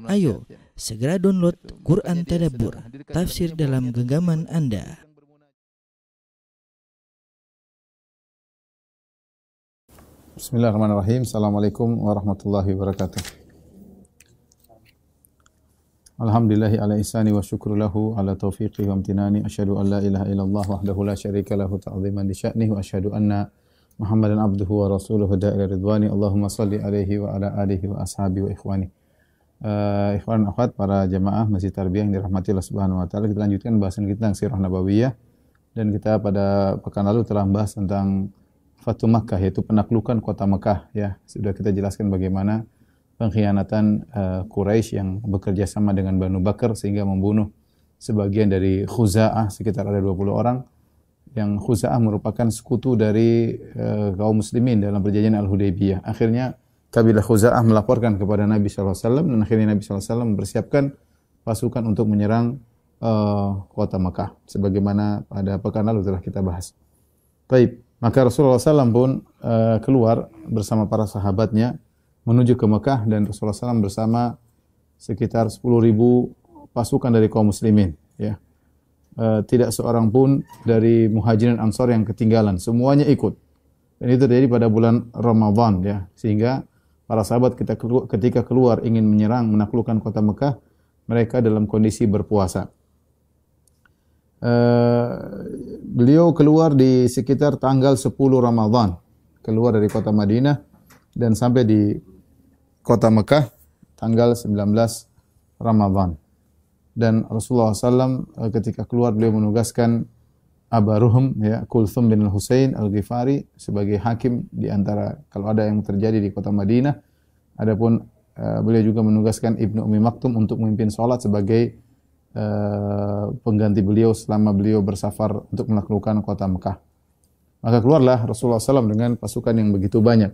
Ayo, segera download Quran Tadabbur, tafsir dalam genggaman Anda. Bismillahirrahmanirrahim. Assalamualaikum warahmatullahi wabarakatuh. Alhamdulillahi ala ihsani wa syukru lahu ala taufiqi wa amtinani. Asyhadu an la ilaha illallah wahdahu la syarika lahu ta'ziman li sya'nihi wa asyhadu anna Muhammadan abduhu wa rasuluhu da'ila ridwani. Allahumma salli alaihi wa ala alihi wa ashabi wa ikhwani. Ikhwan akhwat, para jamaah Masjid Tarbiyah yang dirahmati Allah Subhanahu wa taala, kita lanjutkan bahasan kita tentang Sirah Nabawiyah, dan kita pada pekan lalu telah membahas tentang Fatu Makkah, yaitu penaklukan kota Mekah, ya. Sudah kita jelaskan bagaimana pengkhianatan Quraisy yang bekerja sama dengan Banu Bakar sehingga membunuh sebagian dari Khuza'ah, sekitar ada 20 orang. Yang Khuza'ah merupakan sekutu dari kaum muslimin dalam perjanjian Al-Hudaybiyah. Akhirnya kabilah Khuza'ah melaporkan kepada Nabi SAW, dan akhirnya Nabi SAW mempersiapkan pasukan untuk menyerang kota Mekah, sebagaimana pada pekan lalu telah kita bahas. Baik, maka Rasulullah SAW pun keluar bersama para sahabatnya menuju ke Mekah, dan Rasulullah SAW bersama sekitar 10.000 pasukan dari kaum muslimin, ya. Tidak seorang pun dari Muhajirin Ansar yang ketinggalan, semuanya ikut. Dan itu terjadi pada bulan Ramadan, ya, sehingga para sahabat ketika keluar ingin menyerang, menaklukkan kota Mekah, mereka dalam kondisi berpuasa. Beliau keluar di sekitar tanggal 10 Ramadan, keluar dari kota Madinah dan sampai di kota Mekah tanggal 19 Ramadan. Dan Rasulullah SAW ketika keluar beliau menugaskan Aba Ruhm, ya, Kulthum bin Al-Husain Al-Ghifari sebagai hakim di antara kalau ada yang terjadi di kota Madinah. Adapun beliau juga menugaskan Ibnu Ummi Maktum untuk memimpin salat sebagai pengganti beliau selama beliau bersafar untuk menaklukkan kota Mekah. Maka keluarlah Rasulullah SAW dengan pasukan yang begitu banyak.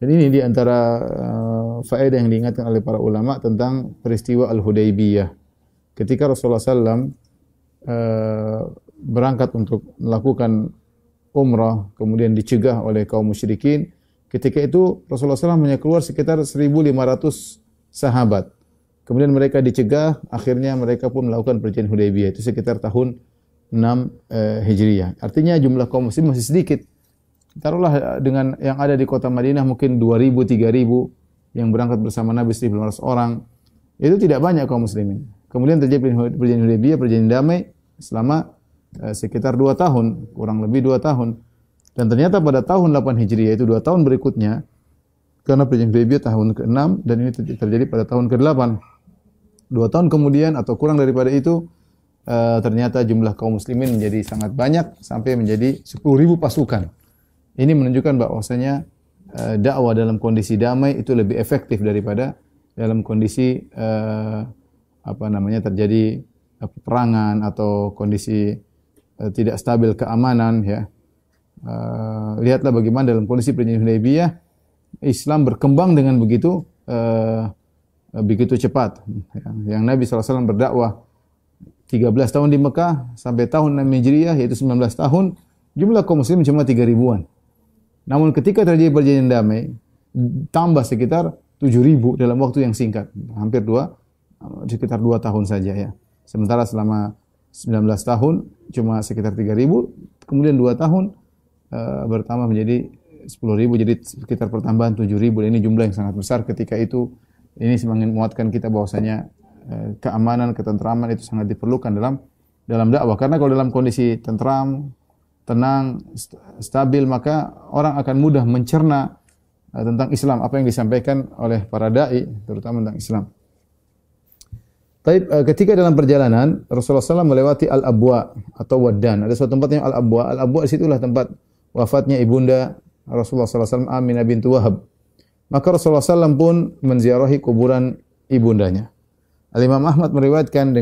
Dan ini di antara faedah yang diingatkan oleh para ulama tentang peristiwa Al-Hudaybiyah. Ketika Rasulullah SAW berangkat untuk melakukan umrah, kemudian dicegah oleh kaum musyrikin, ketika itu Rasulullah SAW hanya keluar sekitar 1.500 sahabat. Kemudian mereka dicegah, akhirnya mereka pun melakukan perjanjian Hudaybiyah, itu sekitar tahun 6 Hijriah. Artinya jumlah kaum muslim masih sedikit. Taruhlah dengan yang ada di kota Madinah mungkin 2.000, 3.000 yang berangkat bersama Nabi 1.500 orang. Itu tidak banyak kaum muslimin. Kemudian terjadi perjanjian Hudaybiyah, perjanjian damai selama sekitar 2 tahun, kurang lebih 2 tahun. Dan ternyata pada tahun 8 Hijriah, itu 2 tahun berikutnya, karena perjanjian Hudaybiyah tahun ke-6 dan ini terjadi pada tahun ke-8. 2 tahun kemudian atau kurang daripada itu, ternyata jumlah kaum muslimin menjadi sangat banyak sampai menjadi 10.000 pasukan. Ini menunjukkan bahwasanya dakwah dalam kondisi damai itu lebih efektif daripada dalam kondisi terjadi peperangan atau kondisi tidak stabil keamanan, ya. Lihatlah bagaimana dalam kondisi perjanjian Hudaybiyah Islam berkembang dengan begitu cepat. Yang Nabi SAW berdakwah 13 tahun di Mekah sampai tahun 6 Hijriah, yaitu 19 tahun, jumlah kaum muslim cuma 3.000-an. Namun ketika terjadi perjanjian damai, tambah sekitar 7.000 dalam waktu yang singkat, hampir sekitar 2 tahun saja, ya. Sementara selama 19 tahun cuma sekitar 3.000, kemudian 2 tahun bertambah menjadi 10.000, jadi sekitar pertambahan 7.000. Ini jumlah yang sangat besar ketika itu. Ini semakin menguatkan kita bahwasanya keamanan, ketentraman itu sangat diperlukan dalam dakwah. Karena kalau dalam kondisi tentram, tenang, stabil, maka orang akan mudah mencerna tentang Islam, apa yang disampaikan oleh para dai, terutama tentang Islam. Ketika dalam perjalanan, Rasulullah SAW melewati Al-Abwa atau Waddan. Ada suatu tempat yang Al-Abwa. Al-Abwa disitulah tempat wafatnya ibunda Rasulullah SAW, Aminah bintu Wahab. Maka Rasulullah SAW pun menziarahi kuburan ibundanya. Al-Imam Ahmad meriwayatkan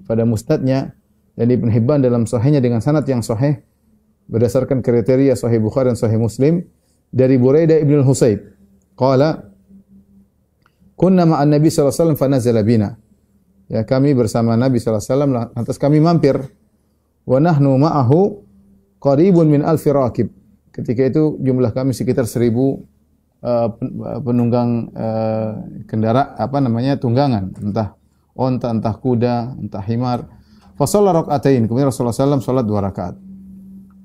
pada musnadnya, dan Ibn Hibban dalam sahihnya dengan sanad yang sahih, berdasarkan kriteria Sahih Bukhari dan Sahih Muslim, dari Buraidah ibn al-Husayb. Qala, kunna ma'an Nabi sallallahu alaihi wasallam fanazala bina. Ya, kami bersama Nabi sallallahu alaihi wasallam, lantas kami mampir. Wa nahnu ma'ahu qaribun min alfi raqib. Ketika itu jumlah kami sekitar 1.000 penunggang tunggangan, entah onta, entah kuda, entah himar. Fa shalla rak'atain, kemudian Rasulullah SAW salat 2 rakaat.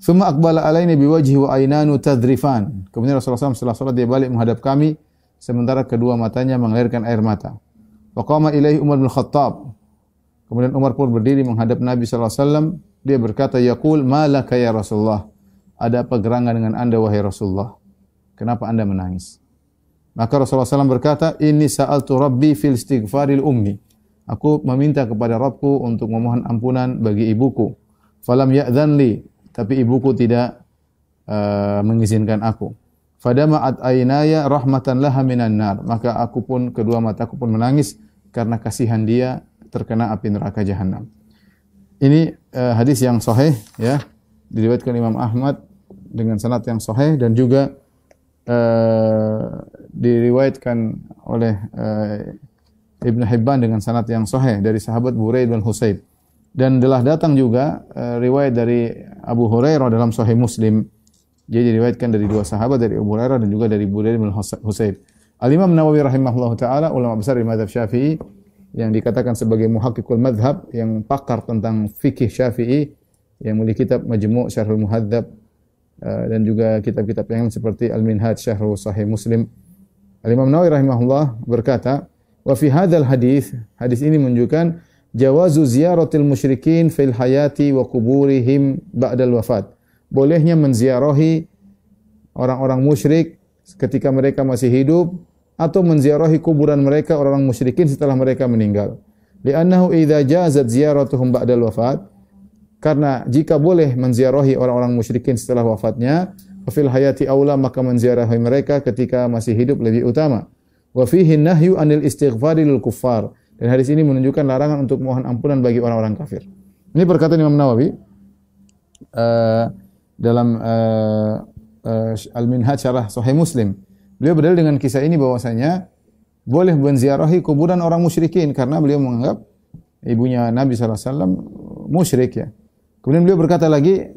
Tsumma aqbala alaina biwajhi wa aynanu tadrifan. Kemudian Rasulullah SAW setelah salat dia balik menghadap kami sementara kedua matanya mengalirkan air mata. Wa qama ilaihi Umar bin Khattab. Kemudian Umar pun berdiri menghadap Nabi sallallahu alaihi wasallam. Dia berkata, yaqul, "Ma laka ya Rasulullah?" Ada apa gerangan dengan Anda wahai Rasulullah? Kenapa Anda menangis? Maka Rasulullah SAW berkata, "Inni sa'altu Rabbi fil istighfaril ummi." Aku meminta kepada Rabbku untuk memohon ampunan bagi ibuku. Falam ya'dhan li, tapi ibuku tidak mengizinkan aku. Fadama'at aynaya rahmatan laha minan nar. Maka aku pun, kedua mataku pun menangis karena kasihan dia terkena api neraka jahanam. Ini hadis yang sahih ya, diriwayatkan Imam Ahmad dengan sanad yang sahih dan juga diriwayatkan oleh Ibnu Hibban dengan sanad yang sahih dari sahabat Buraid bin Husayb. Dan telah datang juga riwayat dari Abu Hurairah dalam Sahih Muslim. Jadi diriwayatkan dari 2 sahabat, dari Abu Hurairah dan juga dari Buraid bin Husayb. Al-Imam Nawawi rahimahullahu taala, ulama besar di mazhab Syafi'i yang dikatakan sebagai muhaqqiqul mazhab, yang pakar tentang fikih Syafi'i, yang memiliki kitab Majmu' Syarhul Muhadzab dan juga kitab-kitab yang lain seperti Al-Minhaj Syarh Sahih Muslim. Al-Imam Nawawi rahimahullah berkata, "Wa fi hadzal hadis ini menunjukkan jawazu ziyaratil musyrikin fil hayati wa kuburihim ba'dal wafat." Bolehnya menziarahi orang-orang musyrik ketika mereka masih hidup atau menziarahi kuburan mereka orang-orang musyrikin setelah mereka meninggal. Li'annahu idza jazat ziyaratuhum ba'dal wafat, karena jika boleh menziarahi orang-orang musyrikin setelah wafatnya, fil hayati aula, maka menziarahi mereka ketika masih hidup lebih utama. Wa fihi nahyu anil istighfari lil kuffar. Dan hadis ini menunjukkan larangan untuk mohon ampunan bagi orang-orang kafir. Ini perkataan Imam Nawawi dalam Al-Minhaj Syarah Sahih Muslim. Beliau berdalil dengan kisah ini bahwasanya boleh menziarahi kuburan orang musyrikin karena beliau menganggap ibunya Nabi sallallahu alaihi wasallam musyrik ya. Kemudian beliau berkata lagi,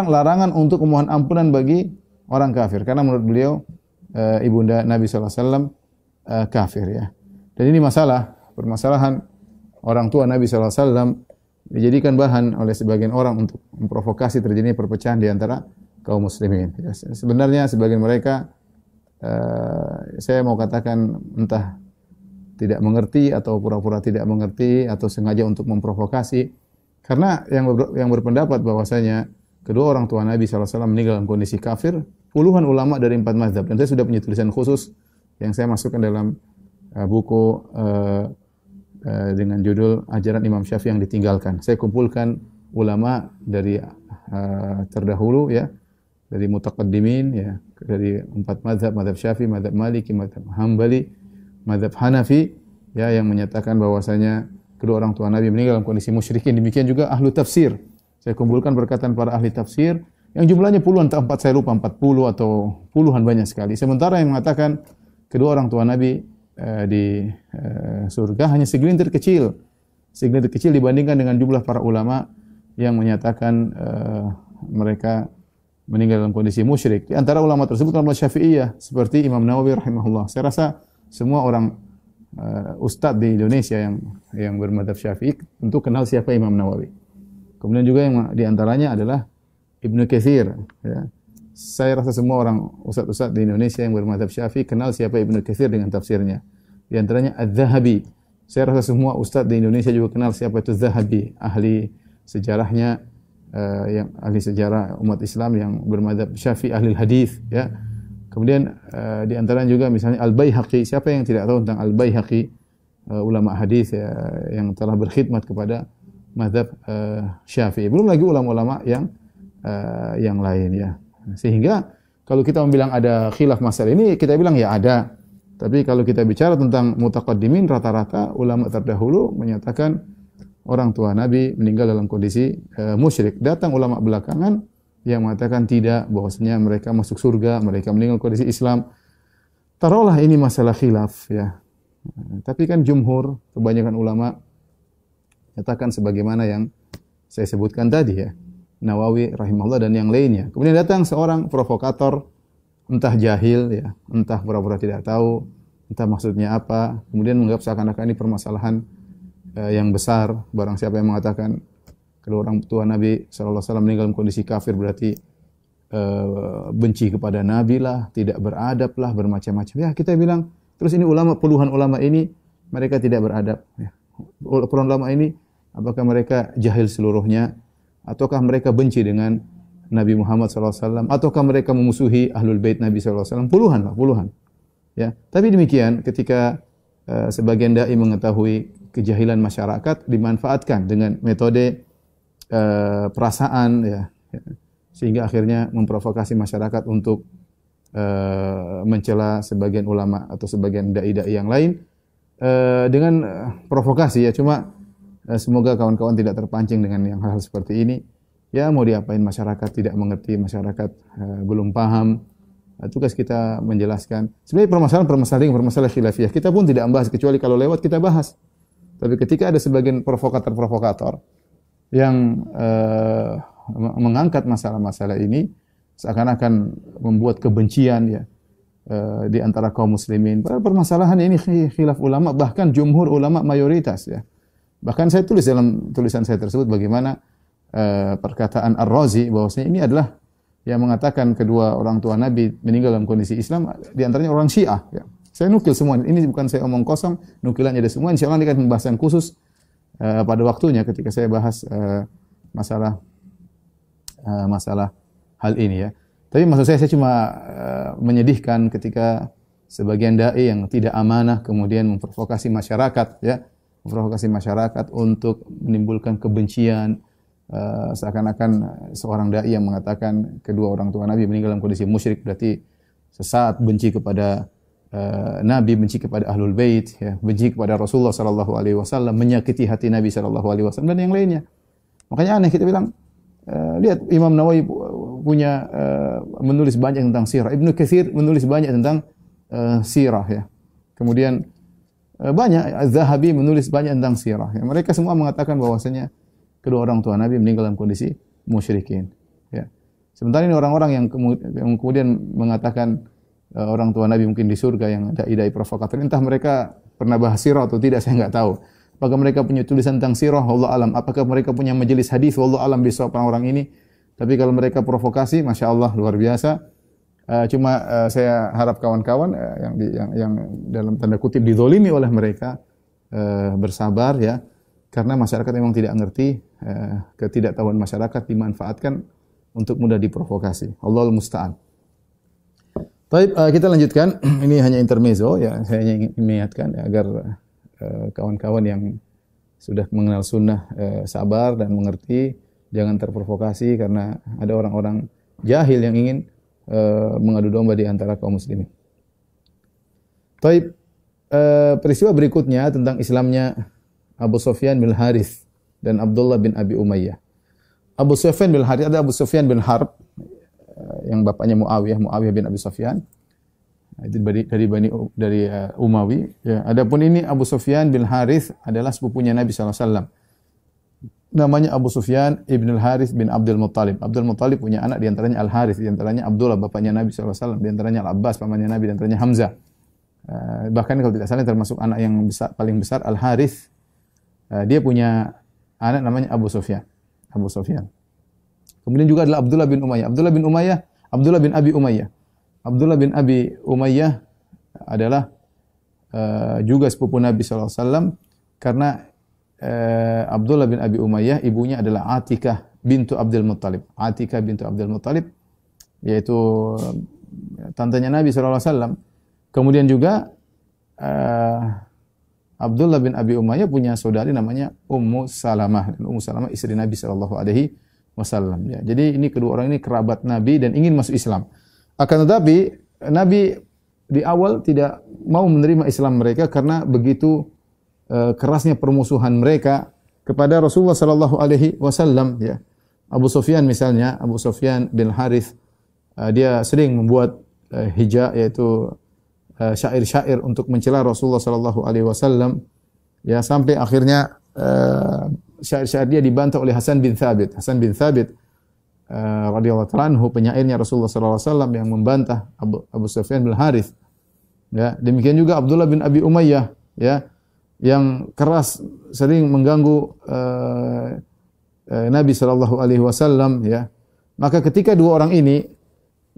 larangan untuk memohon ampunan bagi orang kafir karena menurut beliau ibunda Nabi sallallahu alaihi wasallam kafir ya. Dan ini permasalahan orang tua Nabi sallallahu alaihi wasallam dijadikan bahan oleh sebagian orang untuk memprovokasi terjadinya perpecahan di antara kaum muslimin. Ya, sebenarnya sebagian mereka saya mau katakan entah tidak mengerti atau pura-pura tidak mengerti atau sengaja untuk memprovokasi. Karena yang berpendapat bahwasanya kedua orang tua Nabi SAW meninggal dalam kondisi kafir, puluhan ulama dari 4 mazhab. Dan saya sudah punya tulisan khusus yang saya masukkan dalam buku dengan judul Ajaran Imam Syafi'i yang ditinggalkan. Saya kumpulkan ulama dari terdahulu ya, dari mutaqaddimin ya, dari 4 mazhab, mazhab Syafi'i, mazhab Maliki, mazhab Hambali, mazhab Hanafi ya, yang menyatakan bahwasanya kedua orang tua Nabi meninggal dalam kondisi musyrikin. Demikian juga ahlu tafsir. Saya kumpulkan perkataan para ahli tafsir yang jumlahnya puluhan, entah 4 saya lupa 40 atau puluhan, banyak sekali. Sementara yang mengatakan kedua orang tua Nabi di surga hanya segelintir kecil dibandingkan dengan jumlah para ulama yang menyatakan mereka meninggal dalam kondisi musyrik. Di antara ulama tersebut ulama Syafi'iyah seperti Imam Nawawi rahimahullah. Saya rasa semua orang ustadz di Indonesia yang bermadzhab Syafi'i tentu kenal siapa Imam Nawawi. Kemudian juga yang di antaranya adalah Ibnu Katsir ya. Saya rasa semua orang ustadz-ustadz di Indonesia yang bermadzhab Syafi'i kenal siapa Ibnu Katsir dengan tafsirnya. Di antaranya Az-Zahabi. Saya rasa semua ustadz di Indonesia juga kenal siapa itu Az-Zahabi, ahli sejarahnya yang ahli sejarah umat Islam yang bermadzhab Syafi'i, ahli hadis ya. Kemudian di antaranya juga misalnya Al-Baihaqi. Siapa yang tidak tahu tentang Al-Baihaqi, ulama hadis ya, yang telah berkhidmat kepada mazhab Syafi'i. Belum lagi ulama-ulama yang lain ya. Sehingga kalau kita bilang ada khilaf masalah ini, kita bilang ya ada. Tapi kalau kita bicara tentang mutaqaddimin, rata-rata ulama terdahulu menyatakan orang tua Nabi meninggal dalam kondisi musyrik. Datang ulama belakangan yang mengatakan tidak, bahwasanya mereka masuk surga, mereka meninggal kondisi Islam. Taruhlah ini masalah khilaf ya. Tapi kan jumhur, kebanyakan ulama nyatakan sebagaimana yang saya sebutkan tadi ya. Nawawi rahimahullah dan yang lainnya. Kemudian datang seorang provokator entah jahil ya, entah pura-pura tidak tahu, entah maksudnya apa, kemudian menganggap seakan-akan ini permasalahan yang besar. Barang siapa yang mengatakan kedua orang tua Nabi sallallahu alaihi wasallam meninggal dalam kondisi kafir berarti benci kepada Nabi lah, tidak beradab lah, bermacam-macam. Ya, kita bilang, terus ini ulama, puluhan ulama ini mereka tidak beradab ya. Puluhan ulama ini apakah mereka jahil seluruhnya, ataukah mereka benci dengan Nabi Muhammad SAW, ataukah mereka memusuhi Ahlul Bait Nabi SAW? Puluhan lah, puluhan. Ya, tapi demikian ketika sebagian dai mengetahui kejahilan masyarakat, dimanfaatkan dengan metode perasaan ya, sehingga akhirnya memprovokasi masyarakat untuk mencela sebagian ulama atau sebagian dai-dai yang lain dengan provokasi ya. Cuma semoga kawan-kawan tidak terpancing dengan yang hal seperti ini. Ya mau diapain, masyarakat tidak mengerti, masyarakat belum paham. Tugas kita menjelaskan. Sebenarnya permasalahan khilafiyah kita pun tidak membahas, kecuali kalau lewat kita bahas. Tapi ketika ada sebagian provokator yang mengangkat masalah-masalah ini seakan-akan membuat kebencian ya di antara kaum muslimin. Permasalahan ini khilaf ulama, bahkan jumhur ulama mayoritas ya. Bahkan saya tulis dalam tulisan saya tersebut bagaimana perkataan Ar-Razi bahwasanya ini adalah yang mengatakan kedua orang tua Nabi meninggal dalam kondisi Islam, di antaranya orang Syiah ya. Saya nukil semua. Ini bukan saya omong kosong, nukilannya ada semua. Insyaallah ini akan pembahasan khusus pada waktunya ketika saya bahas masalah hal ini ya. Tapi maksud saya cuma menyedihkan ketika sebagian dai yang tidak amanah kemudian memprovokasi masyarakat ya, memprovokasi masyarakat untuk menimbulkan kebencian, seakan-akan seorang dai yang mengatakan kedua orang tua Nabi meninggal dalam kondisi musyrik berarti sesat, benci kepada Nabi, benci kepada Ahlul Bait ya, benci kepada Rasulullah sallallahu alaihi wasallam, menyakiti hati Nabi sallallahu alaihi wasallam dan yang lainnya. Makanya aneh kita bilang, lihat Imam Nawawi punya menulis banyak tentang sirah. Ibnu Katsir menulis banyak tentang sirah ya. Kemudian banyak Az-Zahabi menulis banyak tentang sirah. Ya. Mereka semua mengatakan bahwasanya kedua orang tua Nabi meninggal dalam kondisi musyrikin. Ya. Sementara ini orang-orang yang kemudian mengatakan orang tua Nabi mungkin di surga, yang dai-dai provokator, entah mereka pernah bahas sirah atau tidak, saya enggak tahu. Apakah mereka punya tulisan tentang sirah, wallahu alam. Apakah mereka punya majelis hadis, wallahu alam, bisawab orang-orang ini. Tapi kalau mereka provokasi, masya Allah luar biasa. Cuma saya harap kawan-kawan yang dalam tanda kutip dizolimi oleh mereka bersabar ya, karena masyarakat memang tidak mengerti, ketidaktahuan masyarakat dimanfaatkan untuk mudah diprovokasi. Allahul musta'an. Baik, kita lanjutkan. Ini hanya intermezzo ya, saya ingin mengingatkan agar kawan-kawan yang sudah mengenal sunnah sabar dan mengerti, jangan terprovokasi karena ada orang-orang jahil yang ingin mengadu domba di antara kaum muslimin. Baik, peristiwa berikutnya tentang Islamnya Abu Sufyan bin Harith dan Abdullah bin Abi Umayyah. Abu Sufyan bin Harith, ada Abu Sufyan bin Harb yang bapaknya Muawiyah bin Abi Sufyan. Dari Umawi. Ya. Adapun ini Abu Sufyan bin Harith adalah sepupunya Nabi SAW. Namanya Abu Sufyan ibn al-Harith bin Abdul Muttalib. Abdul Muttalib punya anak, diantaranya Al-Harith, diantaranya Abdullah, bapaknya Nabi SAW, diantaranya Al-Abbas, pamannya Nabi, diantaranya Hamzah. Bahkan kalau tidak salah termasuk anak yang besar, paling besar Al-Harith. Dia punya anak namanya Abu Sufyan. Abu Sufyan. Kemudian juga adalah Abdullah bin Umayyah. Abdullah bin Abi Umayyah. Abdullah bin Abi Umayyah adalah juga sepupu Nabi SAW, karena Abdullah bin Abi Umayyah ibunya adalah Atikah bintu Abdul Muttalib. Atikah bintu Abdul Muttalib, yaitu tantenya Nabi SAW. Kemudian juga Abdullah bin Abi Umayyah punya saudari namanya Ummu Salamah, dan Ummu Salamah istri Nabi SAW. Ya, jadi ini kedua orang ini kerabat Nabi dan ingin masuk Islam. Akan tetapi Nabi di awal tidak mau menerima Islam mereka karena begitu kerasnya permusuhan mereka kepada Rasulullah sallallahu alaihi wasallam ya. Abu Sufyan misalnya, Abu Sufyan bin Harith, dia sering membuat hija, yaitu syair-syair untuk mencela Rasulullah sallallahu alaihi wasallam ya, sampai akhirnya syair-syair dia dibantah oleh Hasan bin Thabit. Hasan bin Thabit radhiyallahu ta'ala anhu, penyairnya Rasulullah sallallahu alaihi wasallam yang membantah Abu Sufyan bin Harith. Ya, demikian juga Abdullah bin Abi Umayyah, ya, yang keras sering mengganggu Nabi sallallahu alaihi wasallam, ya. Maka ketika dua orang ini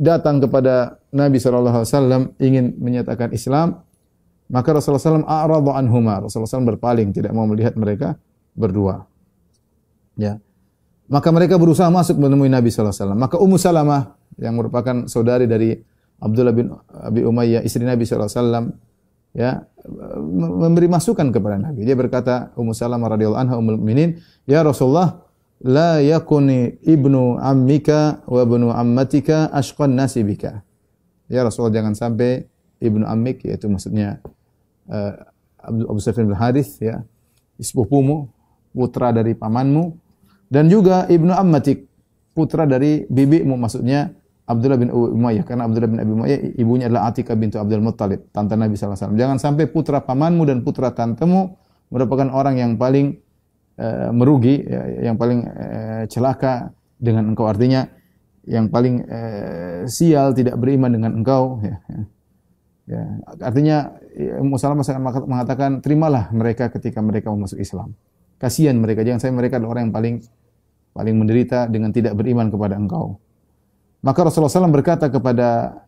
datang kepada Nabi sallallahu alaihi wasallam ingin menyatakan Islam, maka Rasulullah sallallahu alaihi wasallam a'rada anhuma. Rasulullah sallallahu berpaling, tidak mau melihat mereka berdua. Ya. Maka mereka berusaha masuk menemui Nabi sallallahu alaihi wasallam. Maka Ummu Salamah yang merupakan saudari dari Abdullah bin Abi Umayyah, istri Nabi sallallahu alaihi wasallam, ya, memberi masukan kepada Nabi. Dia berkata, Ummu Salamah radhiyallahu anha, ummul mukminin, "Ya Rasulullah, la yakuni ibnu ammika wa ibnu ammatika ashqan nasi bika." Ya Rasulullah, jangan sampai ibnu ammik, yaitu maksudnya Abu Sufyan bin Harith, ya, sepupumu, putra dari pamanmu, dan juga ibnu ammatik, putra dari bibimu, maksudnya Abdullah bin Umayyah, karena Abdullah bin Abi Umayyah ibunya adalah Atikah bintu Abdul Muttalib, tante Nabi sallallahu alaihi wasallam. Jangan sampai putra pamanmu dan putra tantemu merupakan orang yang paling merugi, ya, yang paling celaka dengan engkau, artinya yang paling sial, tidak beriman dengan engkau, ya. Ya, artinya Ummu Salamah mengatakan, terimalah mereka ketika mereka masuk Islam. Kasihan mereka, jangan sampai mereka adalah orang yang paling menderita dengan tidak beriman kepada engkau. Maka Rasulullah SAW berkata kepada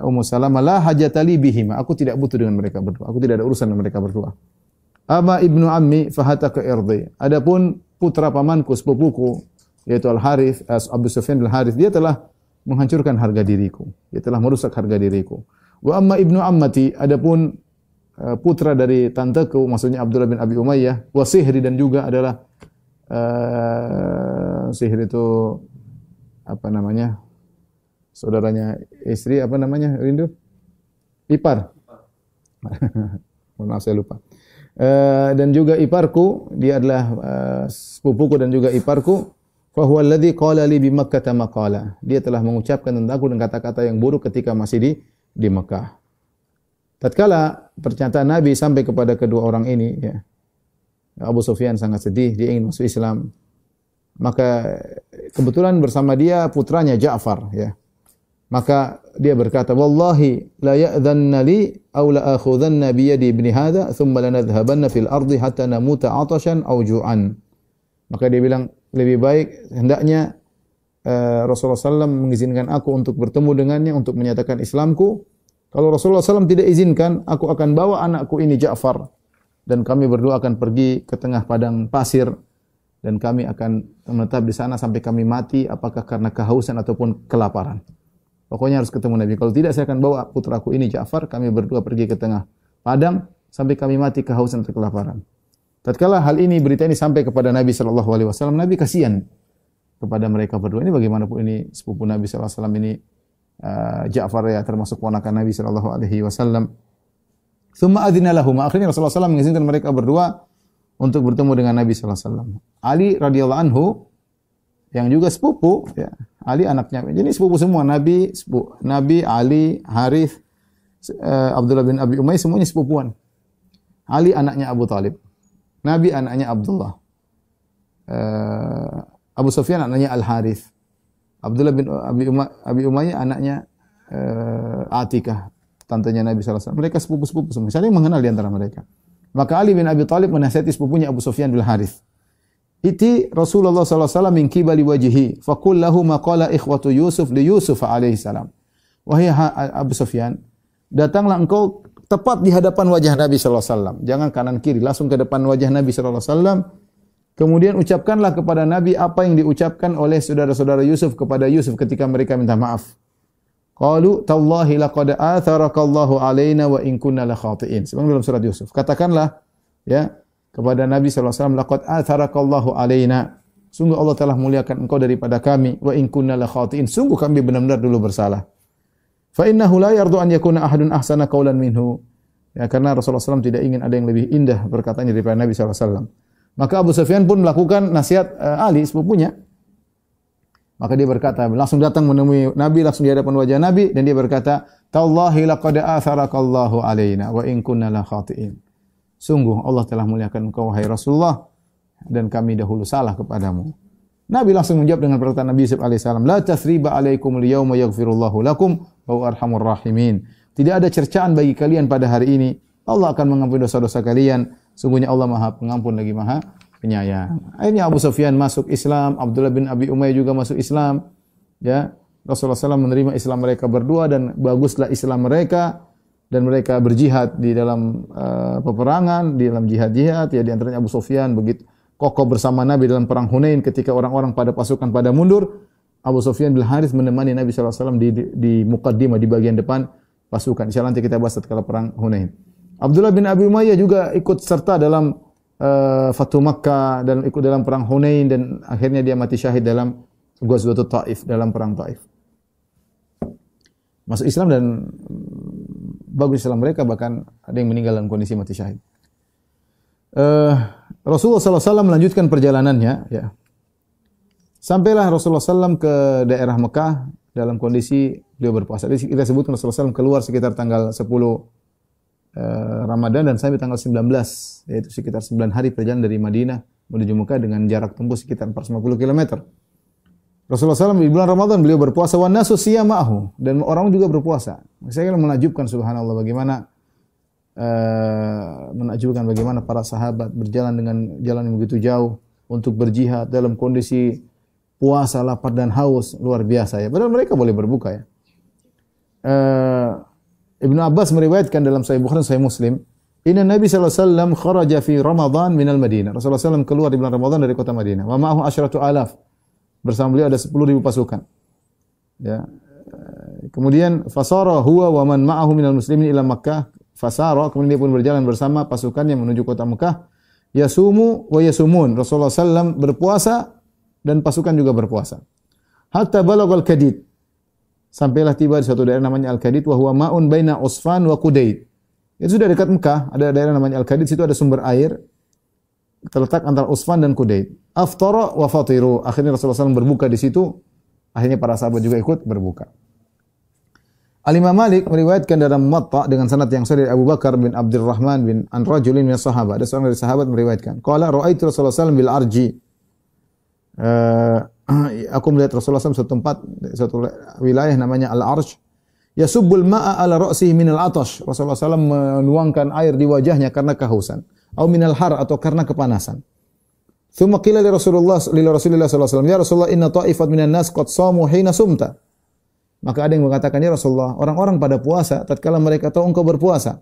Ummu Salamah, la hajatali bihima, aku tidak butuh dengan mereka berdua, aku tidak ada urusan dengan mereka berdua. Ama ibnu ammi fahataka irdi, adapun putra pamanku, sepupuku, yaitu Al-Harith, Abu Sufyan bin Harith, dia telah menghancurkan harga diriku, dia telah merusak harga diriku. Wa amma ibnu ammati, adapun putra dari tanteku, maksudnya Abdullah bin Abi Umayyah, wa sihri, dan juga adalah sihri itu apa namanya, saudaranya istri, apa namanya, Rindu? Ipar. Maaf, saya lupa. Dan juga iparku, dia adalah sepupuku dan juga iparku. Fa huwa alladhi qala li bi Makkah maqala. Dia telah mengucapkan tentangku dengan kata-kata yang buruk ketika masih di Mekah. Tatkala pernyataan Nabi sampai kepada kedua orang ini, ya, Abu Sufyan sangat sedih, dia ingin masuk Islam. Maka kebetulan bersama dia putranya Ja'far, ya. Maka dia berkata, "Wallahi la ya'dhanna li aw la akhudhanna bi yadi ibni hadha thumma lanadhhabanna fil ardi hatta namuta 'atashan aw ju'an." Maka dia bilang, lebih baik hendaknya Rasulullah SAW mengizinkan aku untuk bertemu dengannya untuk menyatakan Islamku. Kalau Rasulullah SAW tidak izinkan, aku akan bawa anakku ini Ja'far dan kami berdua akan pergi ke tengah padang pasir. Dan kami akan menetap di sana sampai kami mati, apakah karena kehausan ataupun kelaparan. Pokoknya harus ketemu Nabi. Kalau tidak, saya akan bawa putraku ini Ja'far, kami berdua pergi ke tengah padang sampai kami mati kehausan atau kelaparan. Tatkala hal ini, berita ini sampai kepada Nabi sallallahu alaihi wasallam, Nabi kasihan kepada mereka berdua. Ini bagaimanapun ini sepupu Nabi sallallahu alaihi wasallam ini, Ja'far, ya, termasuk ponakan Nabi sallallahu alaihi wasallam. Tsumma adzina lahum. Akhirnya Rasulullah sallallahu alaihi wasallam mengizinkan mereka berdua untuk bertemu dengan Nabi sallallahu alaihi wasallam. Ali radhiyallahu anhu yang juga sepupu, ya. Ali anaknya. Jadi sepupu semua, Nabi, Ali, Harith, Abdullah bin Abi Umayyah, semuanya sepupuan. Ali anaknya Abu Talib. Nabi anaknya Abdullah. Abu Sufyan anaknya Al-Harith. Abdullah bin Abi Umayyah anaknya Atikah, tantenya Nabi sallallahu alaihi wasallam. Mereka sepupu-sepupu semua. Saling mengenal di antara mereka. Maka Ali bin Abi Talib menasihati sepupunya Abu Sufyan bin Harith. Iti Rasulullah sallallahu alaihi wasallam min qibali wajhihi faqul lahu ma qala ikhwatu Yusuf li Yusuf alaihi salam. Wahai Abu Sufyan, datanglah engkau tepat di hadapan wajah Nabi sallallahu alaihi wasallam. Jangan kanan kiri, langsung ke depan wajah Nabi sallallahu alaihi wasallam. Kemudian ucapkanlah kepada Nabi apa yang diucapkan oleh saudara-saudara Yusuf kepada Yusuf ketika mereka minta maaf. Qalu tallahi laqad atharakallahu alaina wa in kunna la khati'in. Sebagaimana dalam surat Yusuf. Katakanlah, ya, kepada Nabi sallallahu alaihi wasallam, laqad atharakallahu alaina. Sungguh Allah telah muliakan engkau daripada kami, wa in kunna la khati'in. Sungguh kami benar-benar dulu bersalah. Fa innahu la yardu an yakuna ahadun ahsana qawlan minhu. Ya, karena Rasulullah SAW tidak ingin ada yang lebih indah perkataannya daripada Nabi sallallahu alaihi wasallam. Maka Abu Sufyan pun melakukan nasihat Ali sepupunya. Maka dia berkata, langsung datang menemui Nabi, langsung di hadapan wajah Nabi, dan dia berkata, "Tallahi laqad atharakallahu alaina wa in kunna la khati'in." Sungguh Allah telah muliakan engkau wahai Rasulullah dan kami dahulu salah kepadamu. Nabi langsung menjawab dengan perkataan Nabi Yusuf alaihissalam, la tathriba alaikum al-yawma yaghfirullahu lakum wa huwa arhamur rahimin. Tidak ada cercaan bagi kalian pada hari ini. Allah akan mengampuni dosa-dosa kalian. Sungguhnya Allah Maha Pengampun lagi Maha Penyayang. Akhirnya Abu Sufyan masuk Islam, Abdullah bin Abi Umayyah juga masuk Islam. Ya, Rasulullah SAW menerima Islam mereka berdua dan baguslah Islam mereka dan mereka berjihad di dalam peperangan, di dalam jihad-jihad. Ya, di antaranya Abu Sufyan begitu kokoh bersama Nabi dalam perang Hunain ketika orang-orang pada pasukan pada mundur. Abu Sufyan bin Harits menemani Nabi SAW di muqaddimah, di bagian depan pasukan. Insyaallah nanti kita bahas setelah perang Hunain. Abdullah bin Abi Umayyah juga ikut serta dalam Fatu Makkah dan ikut dalam perang Hunain dan akhirnya dia mati syahid dalam Ghazwatul Taif, dalam perang Taif. Masuk Islam dan bagus Islam mereka, bahkan ada yang meninggal dalam kondisi mati syahid. Rasulullah SAW melanjutkan perjalanannya, ya. Sampailah Rasulullah SAW ke daerah Mekah dalam kondisi beliau berpuasa. Jadi kita sebutkan Rasulullah SAW keluar sekitar tanggal 10 Ramadan dan sampai tanggal 19, yaitu sekitar 9 hari perjalanan dari Madinah menuju Mekah dengan jarak tempuh sekitar 450 km. Rasulullah SAW di bulan Ramadan beliau berpuasa, wan nasu siyamahu, dan orang juga berpuasa. Saya kira menakjubkan, subhanallah, bagaimana para sahabat berjalan dengan jalan yang begitu jauh untuk berjihad dalam kondisi puasa, lapar dan haus, luar biasa ya. Padahal mereka boleh berbuka ya. Ibnu Abbas meriwayatkan dalam Sahih Bukhari dan Sahih Muslim, inna Nabi sallallahu alaihi wasallam kharaja fi Ramadan minal Madinah. Rasulullah SAW keluar di bulan Ramadan dari kota Madinah. Wa ma'ahu asyratu alaf. Bersama beliau ada 10.000 pasukan. Ya. Kemudian fasara huwa wa man ma'ahu minal muslimin ila Makkah. Fasara, kemudian dia pun berjalan bersama pasukannya menuju kota Mekah. Yasumu wa yasumun. Rasulullah SAW berpuasa dan pasukan juga berpuasa. Hatta balagal Kadid. Sampailah tiba di suatu daerah namanya Al-Kadid, wa huwa ma'un baina Usfan wa Qudayd. Itu sudah dekat Mekah, ada daerah namanya Al-Kadid, situ ada sumber air terletak antara Usfan dan Qudayd. Aftara wa fatiru. Akhirnya Rasulullah SAW berbuka di situ. Akhirnya para sahabat juga ikut berbuka. Al-Imam Malik meriwayatkan dalam Muwatta dengan sanad yang sahih dari Abu Bakar bin Abdurrahman bin an rajulin min sahabat. Ada seorang dari sahabat meriwayatkan, qala ra'aitu Rasulullah SAW bil arji. Aku melihat Rasulullah SAW suatu tempat, suatu wilayah namanya Al-Arj. Yasubbul ma'a ala ra'sihi minal atash. Rasulullah SAW menuangkan air di wajahnya karena kehausan. Atau minal har, atau karena kepanasan. Thumma qila li Rasulullah sallallahu alaihi wasallam, ya Rasulullah, inna ta'ifat minan nas qad shamu hina sumta. Maka ada yang mengatakan, ya Rasulullah, orang-orang pada puasa tatkala mereka tahu engkau berpuasa.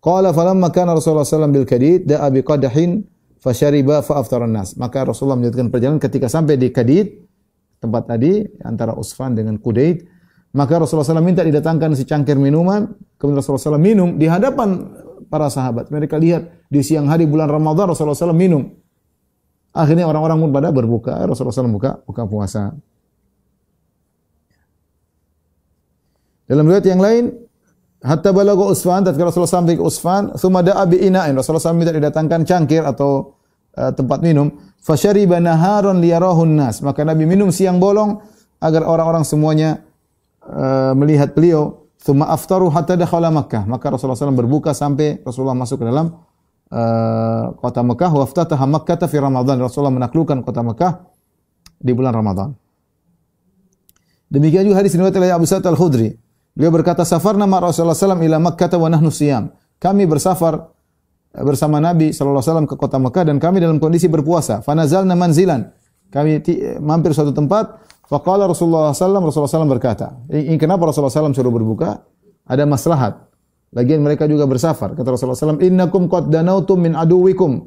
Qala falamma kana Rasulullah sallallahu bil Kadid da'a bi qadahin fasyariba fa'aftaran nas. Maka Rasulullah melanjutkan perjalanan ketika sampai di Kadid, tempat tadi antara Usfan dengan Qudayd, maka Rasulullah SAW minta didatangkan secangkir minuman. Kemudian Rasulullah SAW minum di hadapan para sahabat. Mereka lihat di siang hari bulan Ramadan Rasulullah SAW minum. Akhirnya orang-orang pun pada berbuka. Rasulullah SAW buka puasa. Dalam riwayat yang lain, hatta balagha Usfan, tatkala Rasulullah sampai ke Usfan, tsumma da'a bi ina'in. Rasulullah SAW minta didatangkan cangkir atau tempat minum. Fasyariba naharon liyarahun nas. Maka Nabi minum siang bolong agar orang-orang semuanya melihat beliau. Tsumma aftaru hatta dakhala Makkah. Maka Rasulullah SAW berbuka sampai Rasulullah masuk ke dalam kota Mekah. Wa aftataha Makkah fi Ramadan. Rasulullah menaklukkan kota Mekah di bulan Ramadan. Demikian juga hadis riwayat oleh Abu Sa'id Al-Khudri. Beliau berkata, safarna ma Rasulullah SAW ila Makkah wa nahnu siyam. Kami bersafar bersama Nabi SAW ke kota Mekah dan kami dalam kondisi berpuasa. Fanazalna manzilan. Kami mampir suatu tempat. Faqala Rasulullah SAW berkata, ini kenapa Rasulullah SAW suruh berbuka? Ada maslahat. Lagian mereka juga bersafar. Kata Rasulullah SAW, innakum qad danautum min aduwikum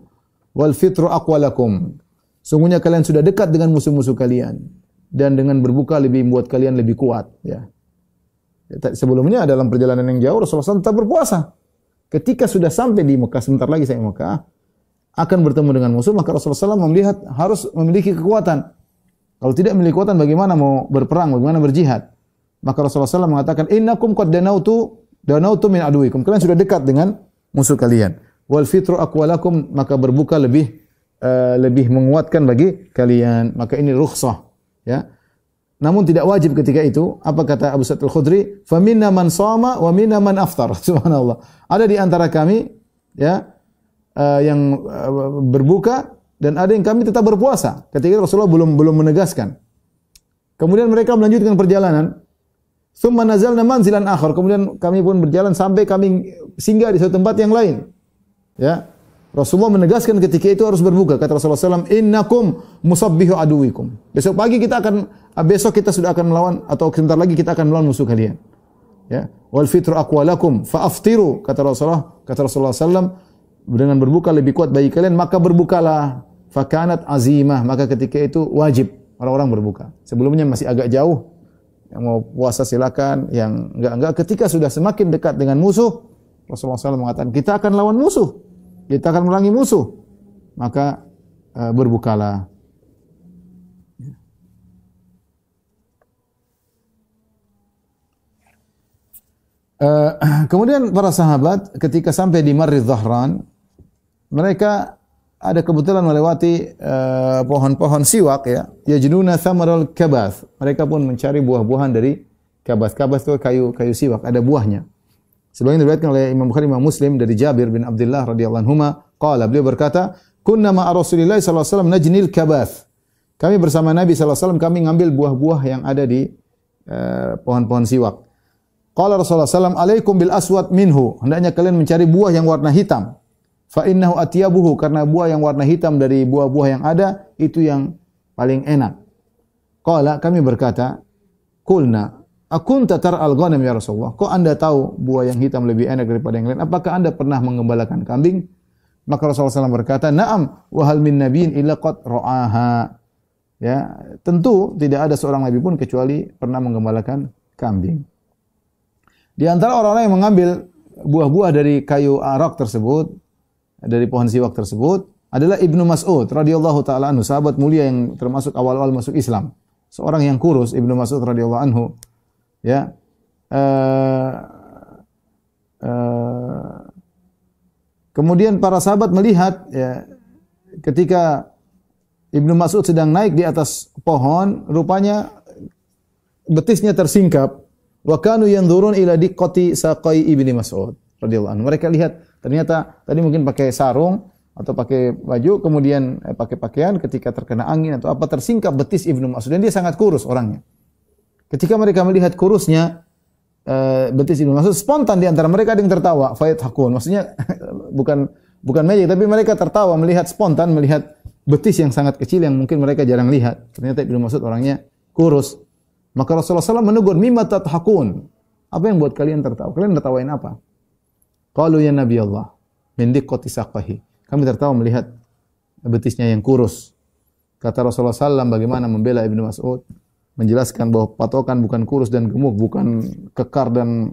wal fitru aqwalakum. Sungguhnya kalian sudah dekat dengan musuh-musuh kalian. Dan dengan berbuka lebih membuat kalian lebih kuat. Ya. Sebelumnya dalam perjalanan yang jauh Rasulullah SAW tetap berpuasa. Ketika sudah sampai di Mekah, sebentar lagi saya Mekah, akan bertemu dengan musuh, maka Rasulullah SAW melihat harus memiliki kekuatan. Kalau tidak memiliki kekuatan, bagaimana mau berperang, bagaimana berjihad? Maka Rasulullah SAW mengatakan, innakum qad danautu min aduwikum. Kalian sudah dekat dengan musuh kalian. Wal fitru aqwalakum, maka berbuka lebih menguatkan bagi kalian. Maka ini rukhsah, ya. Namun tidak wajib ketika itu. Apa kata Abu Sa'id Al-Khudri? Faminna man shama wa minna man aftar. Subhanallah. Ada di antara kami, ya, yang berbuka dan ada yang kami tetap berpuasa. Ketika Rasulullah belum menegaskan. Kemudian mereka melanjutkan perjalanan. Tsumma nazalna manzilan akhar. Kemudian kami pun berjalan sampai kami singgah di suatu tempat yang lain. Ya. Rasulullah menegaskan ketika itu harus berbuka. Kata Rasulullah SAW, innakum musabbihu aduwikum. Besok kita sudah akan melawan, atau sebentar lagi kita akan melawan musuh kalian. Ya. Wal fitru aqwalakum fa'aftiru. Kata Rasulullah SAW, dengan berbuka lebih kuat bagi kalian, maka berbukalah. Fakanat azimah. Maka ketika itu wajib orang-orang berbuka. Sebelumnya masih agak jauh. Yang mau puasa silakan, yang enggak. Ketika sudah semakin dekat dengan musuh, Rasulullah SAW mengatakan, kita akan lawan musuh. Kita akan merangi musuh. Maka berbukalah. Kemudian para sahabat ketika sampai di Marri Dhahran, mereka ada kebetulan melewati pohon-pohon siwak, ya. Yajnuna thamaral kabath. Mereka pun mencari buah-buahan dari kabath. Kabath itu kayu siwak, ada buahnya. Sebagaimana diriwayatkan oleh Imam Bukhari, Imam Muslim dari Jabir bin Abdullah radhiyallahu anhuma, qala, beliau berkata, kunna ma'a Rasulillah sallallahu alaihi wasallam najnil kabath. Kami bersama Nabi sallallahu alaihi wasallam kami ngambil buah-buah yang ada di pohon-pohon siwak. Qala Rasulullah sallallahu alaihi wasallam, alaikum bil aswad minhu. Hendaknya kalian mencari buah yang warna hitam. Fa innahu atyabuhu, karena buah yang warna hitam dari buah-buah yang ada itu yang paling enak. Qala, kami berkata, qulna akunta tar'al ghanam ya Rasulullah? Kok Anda tahu buah yang hitam lebih enak daripada yang lain? Apakah Anda pernah mengembalakan kambing? Maka Rasulullah SAW berkata, na'am, wa hal min nabiyyin illa qad ra'aha. Ya, tentu tidak ada seorang nabi pun kecuali pernah mengembalakan kambing. Di antara orang-orang yang mengambil buah-buah dari kayu arak tersebut, dari pohon siwak tersebut, adalah Ibnu Mas'ud radhiyallahu taala anhu, sahabat mulia yang termasuk awal-awal masuk Islam. Seorang yang kurus, Ibnu Mas'ud radhiyallahu anhu. Ya, kemudian para sahabat melihat, ya, ketika Ibnu Mas'ud sedang naik di atas pohon, rupanya betisnya tersingkap. Wa kanu yanzurun ila diqqati saqai Ibnu Mas'ud radhiyallahu anhu. Mereka lihat ternyata tadi mungkin pakai sarung atau pakai baju, kemudian pakai pakaian, ketika terkena angin atau apa tersingkap betis Ibnu Mas'ud, dan dia sangat kurus orangnya. Ketika mereka melihat kurusnya betis Ibnu Mas'ud, spontan di antara mereka ada yang tertawa, fayadhakun. Maksudnya bukan magic, tapi mereka tertawa spontan melihat betis yang sangat kecil yang mungkin mereka jarang lihat. Ternyata Ibnu Mas'ud orangnya kurus. Maka Rasulullah SAW menegur, mimma tadhakun? Apa yang buat kalian tertawa? Kalian tertawain apa? Qalu ya Nabi Allah, min diqqati saqahi. Kami tertawa melihat betisnya yang kurus. Kata Rasulullah SAW bagaimana membela Ibnu Mas'ud, menjelaskan bahwa patokan bukan kurus dan gemuk, bukan kekar dan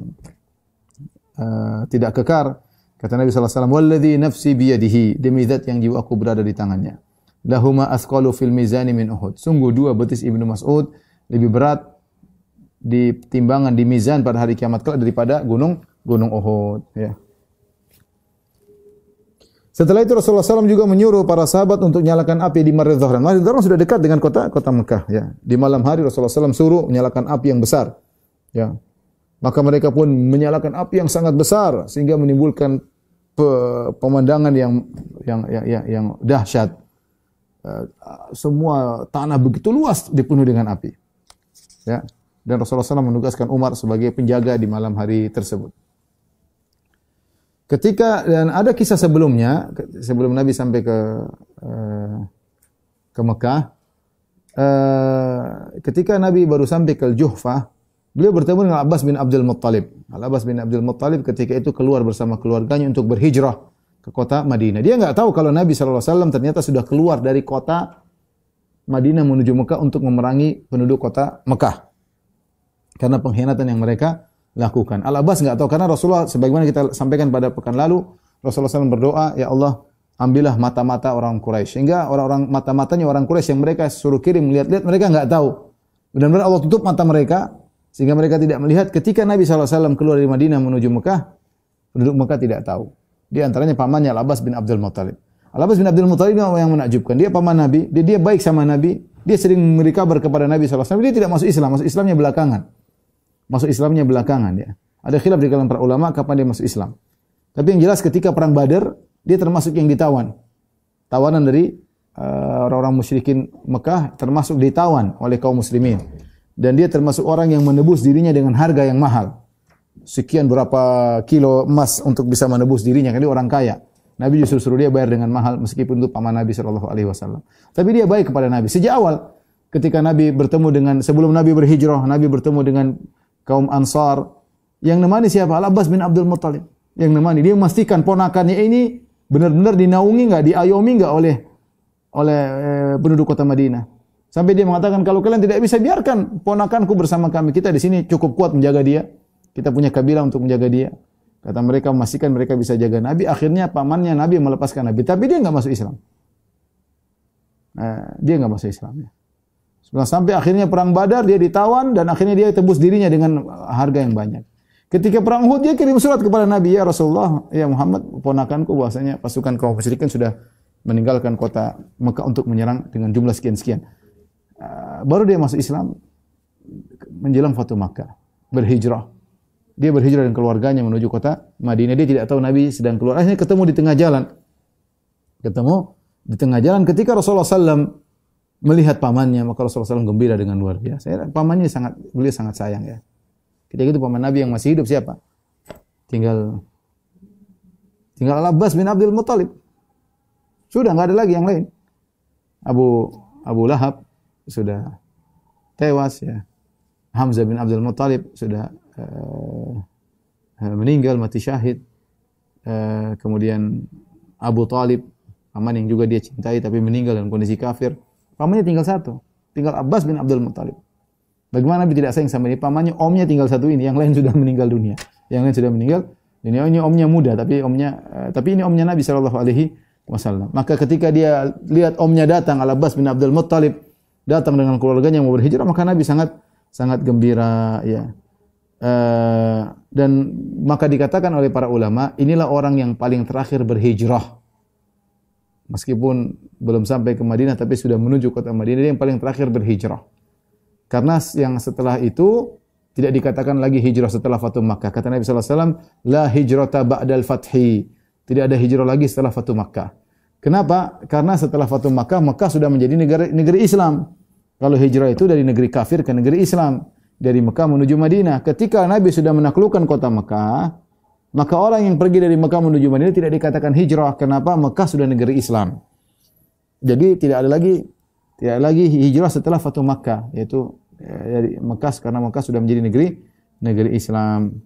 tidak kekar. Kata Nabi SAW, walladhi nafsi biyadihi, demi zat yang jiwaku berada di tangannya. Lahuma asqalu fil mizani min Uhud. Sungguh dua betis Ibnu Mas'ud lebih berat di timbangan di mizan pada hari kiamat kelak daripada gunung Uhud. Ya. Setelah itu Rasulullah SAW juga menyuruh para sahabat untuk nyalakan api di Marri Dhahran. Marri Dhahran sudah dekat dengan kota Mekah. Ya. Di malam hari Rasulullah SAW suruh menyalakan api yang besar. Ya. Maka mereka pun menyalakan api yang sangat besar sehingga menimbulkan pemandangan yang dahsyat. Semua tanah begitu luas dipenuhi dengan api. Ya. Dan Rasulullah SAW menugaskan Umar sebagai penjaga di malam hari tersebut. Dan ada kisah sebelumnya, sebelum Nabi sampai ke Mekah, ketika Nabi baru sampai ke Juhfah, beliau bertemu dengan Abbas bin Abdul Muttalib. Al-Abbas bin Abdul Muttalib ketika itu keluar bersama keluarganya untuk berhijrah ke kota Madinah. Dia enggak tahu kalau Nabi SAW ternyata sudah keluar dari kota Madinah menuju Mekah untuk memerangi penduduk kota Mekah. Karena pengkhianatan yang mereka lakukan. Al-Abbas enggak tahu, karena Rasulullah, sebagaimana kita sampaikan pada pekan lalu, Rasulullah SAW berdoa, ya Allah, ambillah mata-mata orang Quraisy. Sehingga orang-orang mata-matanya orang Quraisy yang mereka suruh kirim lihat-lihat, mereka enggak tahu. Benar-benar Allah tutup mata mereka sehingga mereka tidak melihat. Ketika Nabi SAW keluar dari Madinah menuju Mekah, penduduk Mekah tidak tahu. Di antaranya pamannya Al-Abbas bin Abdul Muttalib. Al-Abbas bin Abdul Muttalib yang menakjubkan. Dia paman Nabi, dia baik sama Nabi, dia sering memberi kabar kepada Nabi SAW. Dia tidak masuk Islam, masuk Islamnya belakangan. Masuk Islamnya belakangan, ya. Ada khilaf di kalangan para ulama kapan dia masuk Islam. Tapi yang jelas ketika perang Badar, dia termasuk yang ditawan. Tawanan dari orang-orang musyrikin Mekah termasuk ditawan oleh kaum muslimin. Dan dia termasuk orang yang menebus dirinya dengan harga yang mahal. Sekian berapa kilo emas untuk bisa menebus dirinya, karena dia orang kaya. Nabi justru suruh dia bayar dengan mahal meskipun itu paman Nabi sallallahu alaihi wasallam. Tapi dia baik kepada Nabi. Sejak awal ketika Nabi bertemu dengan, sebelum Nabi berhijrah, Nabi bertemu dengan kaum Ansar. Yang nemani siapa? Al-Abbas bin Abdul Muttalib. Yang nemani, dia memastikan ponakannya ini benar-benar dinaungi enggak, diayomi enggak oleh penduduk kota Madinah. Sampai dia mengatakan, kalau kalian tidak bisa, biarkan ponakanku bersama kami. Kita di sini cukup kuat menjaga dia. Kita punya kabilah untuk menjaga dia. Kata mereka, memastikan mereka bisa jaga Nabi. Akhirnya pamannya Nabi melepaskan Nabi. Tapi dia enggak masuk Islam. Dia enggak masuk Islam. Sampai akhirnya perang Badar, dia ditawan dan akhirnya dia tebus dirinya dengan harga yang banyak. Ketika perang Uhud, dia kirim surat kepada Nabi, ya Rasulullah, ya Muhammad, ponakanku bahwasanya pasukan kaum musyrikin sudah meninggalkan kota Mekah untuk menyerang dengan jumlah sekian-sekian. Baru dia masuk Islam menjelang Fatu Makkah, berhijrah. Dia berhijrah dengan keluarganya menuju kota Madinah. Dia tidak tahu Nabi sedang keluar. Akhirnya ketemu di tengah jalan. Ketika Rasulullah SAW melihat pamannya, maka Rasulullah SAW gembira dengan luar biasa. Pamannya beliau sangat sayang ya. Ketika itu paman Nabi yang masih hidup siapa? Tinggal Al-Abbas bin Abdul Muttalib. Sudah enggak ada lagi yang lain. Abu Lahab sudah tewas ya. Hamzah bin Abdul Muttalib sudah meninggal mati syahid. Kemudian Abu Talib, paman yang juga dia cintai tapi meninggal dalam kondisi kafir. Pamannya tinggal satu, tinggal Abbas bin Abdul Muttalib. Bagaimana Nabi tidak sayang sama dia? Pamannya, omnya tinggal satu ini, yang lain sudah meninggal dunia. Ini omnya muda, tapi ini omnya Nabi sallallahu alaihi wasallam. Maka ketika dia lihat omnya datang, Al-Abbas bin Abdul Muttalib datang dengan keluarganya mau berhijrah, maka Nabi sangat gembira ya. Dan maka dikatakan oleh para ulama, inilah orang yang paling terakhir berhijrah. Meskipun belum sampai ke Madinah tapi sudah menuju kota Madinah, dia yang paling terakhir berhijrah. Karena yang setelah itu tidak dikatakan lagi hijrah setelah Fatu Makkah. Kata Nabi sallallahu alaihi wasallam, la hijrata ba'dal fathi. Tidak ada hijrah lagi setelah Fatu Makkah. Kenapa? Karena setelah Fatu Makkah, Makkah sudah menjadi negeri Islam. Kalau hijrah itu dari negeri kafir ke negeri Islam, dari Mekah menuju Madinah. Ketika Nabi sudah menaklukkan kota Mekah, maka orang yang pergi dari Mekah menuju Madinah tidak dikatakan hijrah. Kenapa? Mekah sudah negeri Islam. Jadi tidak ada lagi hijrah setelah Fatu Makkah, yaitu dari Mekah, karena Mekah sudah menjadi negeri Islam.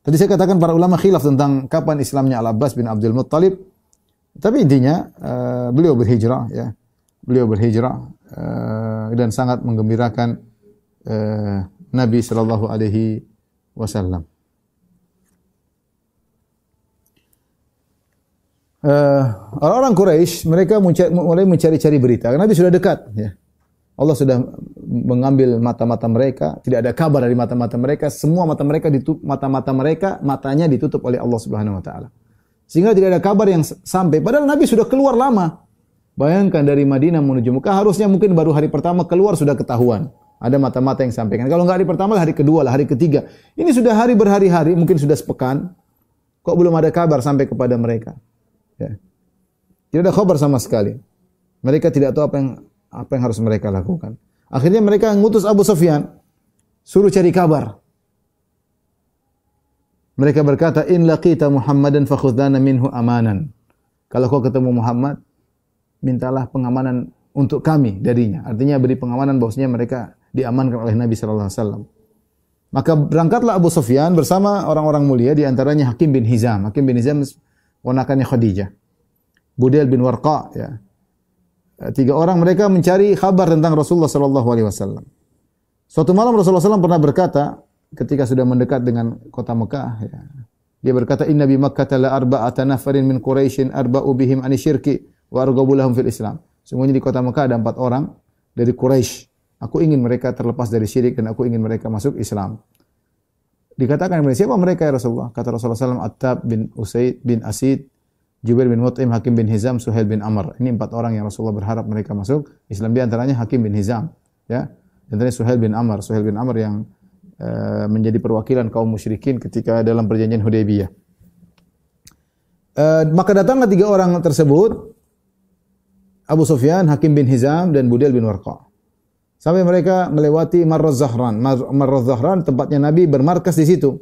Tadi saya katakan para ulama khilaf tentang kapan Islamnya Al-Abbas bin Abdul Muttalib. Tapi intinya beliau berhijrah ya. Beliau berhijrah dan sangat menggembirakan Nabi sallallahu alaihi wasallam. Orang-orang Quraisy mereka mulai mencari-cari berita. Karena Nabi sudah dekat ya. Allah sudah mengambil mata-mata mereka, tidak ada kabar dari mata-mata mereka, semua matanya ditutup oleh Allah Subhanahu wa taala. Sehingga tidak ada kabar yang sampai, padahal Nabi sudah keluar lama. Bayangkan dari Madinah menuju Mekah, harusnya mungkin baru hari pertama keluar sudah ketahuan. Ada mata-mata yang sampaikan. Kalau enggak hari pertama, hari kedua, hari ketiga. Ini sudah hari berhari-hari, mungkin sudah sepekan. Kok belum ada kabar sampai kepada mereka? Ya. Tidak ada kabar sama sekali. Mereka tidak tahu apa yang harus mereka lakukan. Akhirnya mereka mengutus Abu Sufyan, suruh cari kabar. Mereka berkata, "In laqita Muhammadan fakhudhana minhu amanan." Kalau kau ketemu Muhammad, mintalah pengamanan untuk kami darinya. Artinya beri pengamanan bahwasanya mereka diamankan oleh Nabi sallallahu alaihi wasallam. Maka berangkatlah Abu Sufyan bersama orang-orang mulia, di antaranya Hakim bin Hizam. Hakim bin Hizam ponakannya Khadijah. Budail bin Warqa ya. 3 orang mereka mencari kabar tentang Rasulullah sallallahu alaihi wasallam. Suatu malam Rasulullah SAW pernah berkata ketika sudah mendekat dengan kota Mekah ya. Dia berkata, "Inna bi Makkah la arba'ata nafarin min Quraisyin arba'u bihim an syirki wa arghabu lahum fil Islam." Sungguhnya di kota Mekah ada 4 orang dari Quraisy. Aku ingin mereka terlepas dari syirik dan aku ingin mereka masuk Islam. Dikatakan siapa mereka ya Rasulullah? Kata Rasulullah SAW, Attab bin Usaid bin Asid, Jubair bin Mut'im, Hakim bin Hizam, Suhail bin Amr. Ini 4 orang yang Rasulullah berharap mereka masuk Islam. Di antaranya Hakim bin Hizam, ya. Di antaranya Suhail bin Amr. Suhail bin Amr yang menjadi perwakilan kaum musyrikin ketika dalam perjanjian Hudaybiyah. Maka datanglah 3 orang tersebut, Abu Sufyan, Hakim bin Hizam, dan Budail bin Warqa. Sampai mereka melewati Marraz Zahran. Marraz Zahran tempatnya Nabi bermarkas di situ.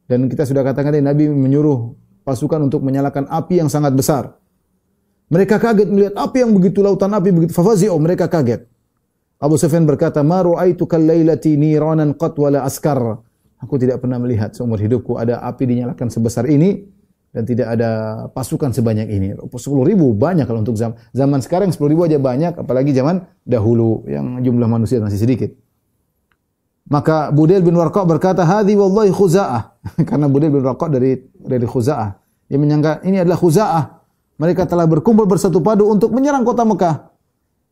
Dan kita sudah katakan tadi Nabi menyuruh pasukan untuk menyalakan api yang sangat besar. Mereka kaget melihat api yang begitu, lautan api begitu. Fafazi'u, mereka kaget. Abu Sufyan berkata, "Ma ra'aitu kal-lailati niranan qat wala askar." Aku tidak pernah melihat seumur hidupku ada api dinyalakan sebesar ini dan tidak ada pasukan sebanyak ini. 10.000 banyak kalau untuk zaman sekarang 10.000 aja banyak, apalagi zaman dahulu yang jumlah manusia masih sedikit. Maka Budail bin Warqa berkata, "Hadhi wallahi Khuza'ah." Karena Budail bin Warqa dari Khuza'ah. Dia menyangka ini adalah Khuza'ah. Mereka telah berkumpul bersatu padu untuk menyerang kota Mekah.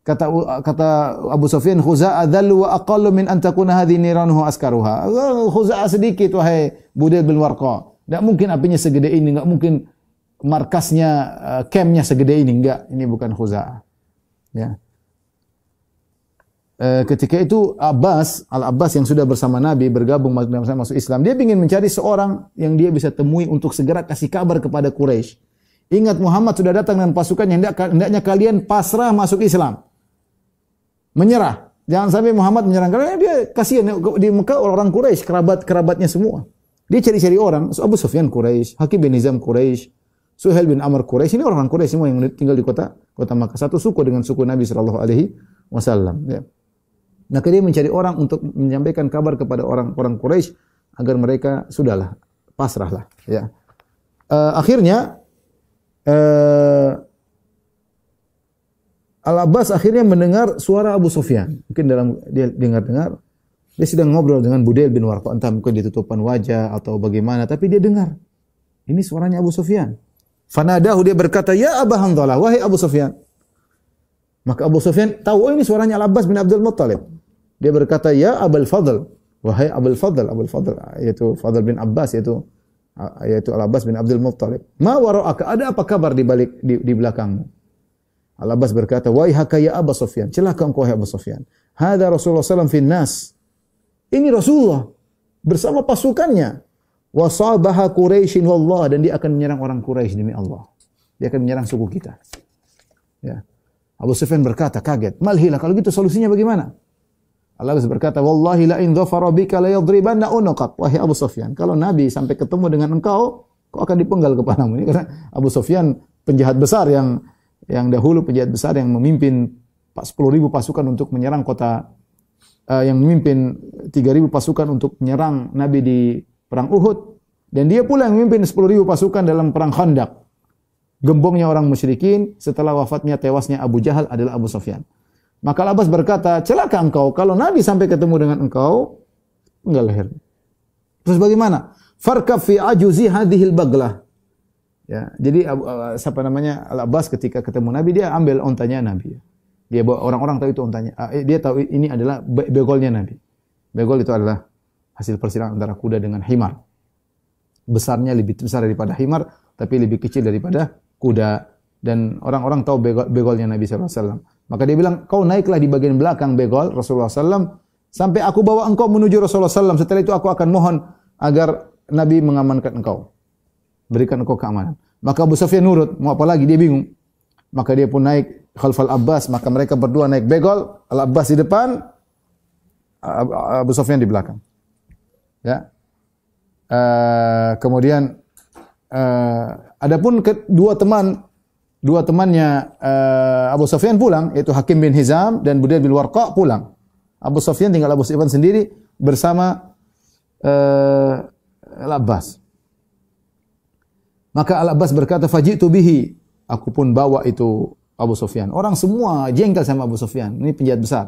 Kata Abu Sufyan, "Khuza'ah dzallu wa aqallu min an takuna hadhihi niranuhu askaruha." Khuza'ah sedikit wahai Budail bin Warqa. Enggak mungkin apinya segede ini, enggak mungkin markasnya, campnya segede ini, enggak. Ini bukan Khuza'ah. Ya. Ketika itu Al-Abbas yang sudah bersama Nabi bergabung masuk Islam, dia ingin mencari seorang yang dia bisa temui untuk segera kasih kabar kepada Quraisy. Ingat Muhammad sudah datang dengan pasukan yang hendaknya kalian pasrah masuk Islam. Menyerah. Jangan sampai Muhammad menyerang karena dia kasihan di Mekah orang Quraisy, kerabatnya semua. Dia cari-cari orang, Abu Sufyan Quraisy, Hakim bin Hizam Quraisy, Suhail bin Amr Quraisy, ini orang Quraisy semua yang tinggal di kota Makkah. Satu suku dengan suku Nabi sallallahu alaihi wasallam, ya. Maka dia mencari orang untuk menyampaikan kabar kepada orang Quraisy agar mereka sudahlah, pasrahlah, ya. Akhirnya Al-Abbas akhirnya mendengar suara Abu Sufyan. Mungkin dia dengar, dia sedang ngobrol dengan Budail bin Warqa, entah mungkin ditutupan wajah atau bagaimana, tapi dia dengar. Ini suaranya Abu Sufyan. Fanadahu, dia berkata, "Ya Aba Handhalah, wahai Abu Sufyan." Maka Abu Sufyan tahu, oh ini suaranya Al-Abbas bin Abdul Muttalib. Dia berkata, "Ya Abul Fadl, wahai Abul Fadl." Abul Fadl yaitu Fadl bin Abbas, yaitu Al-Abbas bin Abdul Muttalib. "Ma wara'aka, ada apa kabar di balik di belakangmu?" Al-Abbas berkata, "Waihaka ya Abu Sufyan, celaka engkau wahai Abu Sufyan. Hadza Rasulullah sallallahu alaihi wasallam fin nas." Ini Rasulullah bersama pasukannya. Wa sabaha Quraisyin wallah, dan dia akan menyerang orang Quraisy demi Allah. Dia akan menyerang suku kita. Ya. Abu Sufyan berkata kaget, "Malhilah, kalau gitu solusinya bagaimana?" Al-Abbas berkata, "Wallahi la in dhafara bika la yadribanna unuqak." Wahai Abu Sufyan, kalau Nabi sampai ketemu dengan engkau, kau akan dipenggal kepalamu. Ini karena Abu Sufyan penjahat besar yang dahulu penjahat besar yang memimpin 10.000 pasukan untuk menyerang kota, yang memimpin 3.000 pasukan untuk menyerang Nabi di perang Uhud, dan dia pula yang memimpin 10.000 pasukan dalam perang Khandaq. Gembongnya orang musyrikin setelah wafatnya tewasnya Abu Jahal adalah Abu Sufyan. Maka Al-Abbas berkata, "Celaka engkau kalau Nabi sampai ketemu dengan engkau, enggak leher." Terus bagaimana? "Farkab fi ajuzi hadhil baglah." Ya, jadi Al-Abbas ketika ketemu Nabi, dia ambil ontanya Nabi. Dia bawa, orang-orang tahu itu ontanya. Dia tahu ini adalah begolnya Nabi. Begol itu adalah hasil persilangan antara kuda dengan himar. Besarnya lebih besar daripada himar, tapi lebih kecil daripada kuda. Dan orang-orang tahu begolnya Nabi SAW. Maka dia bilang, "Kau naiklah di bagian belakang begol Rasulullah SAW, sampai aku bawa engkau menuju Rasulullah SAW. Setelah itu aku akan mohon agar Nabi mengamankan engkau. Berikan engkau keamanan." Maka Abu Sufyan nurut, mau apa lagi, dia bingung. Maka dia pun naik khalfal Abbas, maka mereka berdua naik begol, Al-Abbas di depan, Abu Sufyan di belakang. Ya. Kemudian adapun dua temannya Abu Sufyan pulang, yaitu Hakim bin Hizam dan Budail bin Warqa pulang. Abu Sufyan tinggal Abu Sufyan sendiri bersama Al-Abbas. Maka Al-Abbas berkata, "Faji'tu bihi." Aku pun bawa itu Abu Sufyan. Orang semua jengkel sama Abu Sufyan. Ini penjahat besar.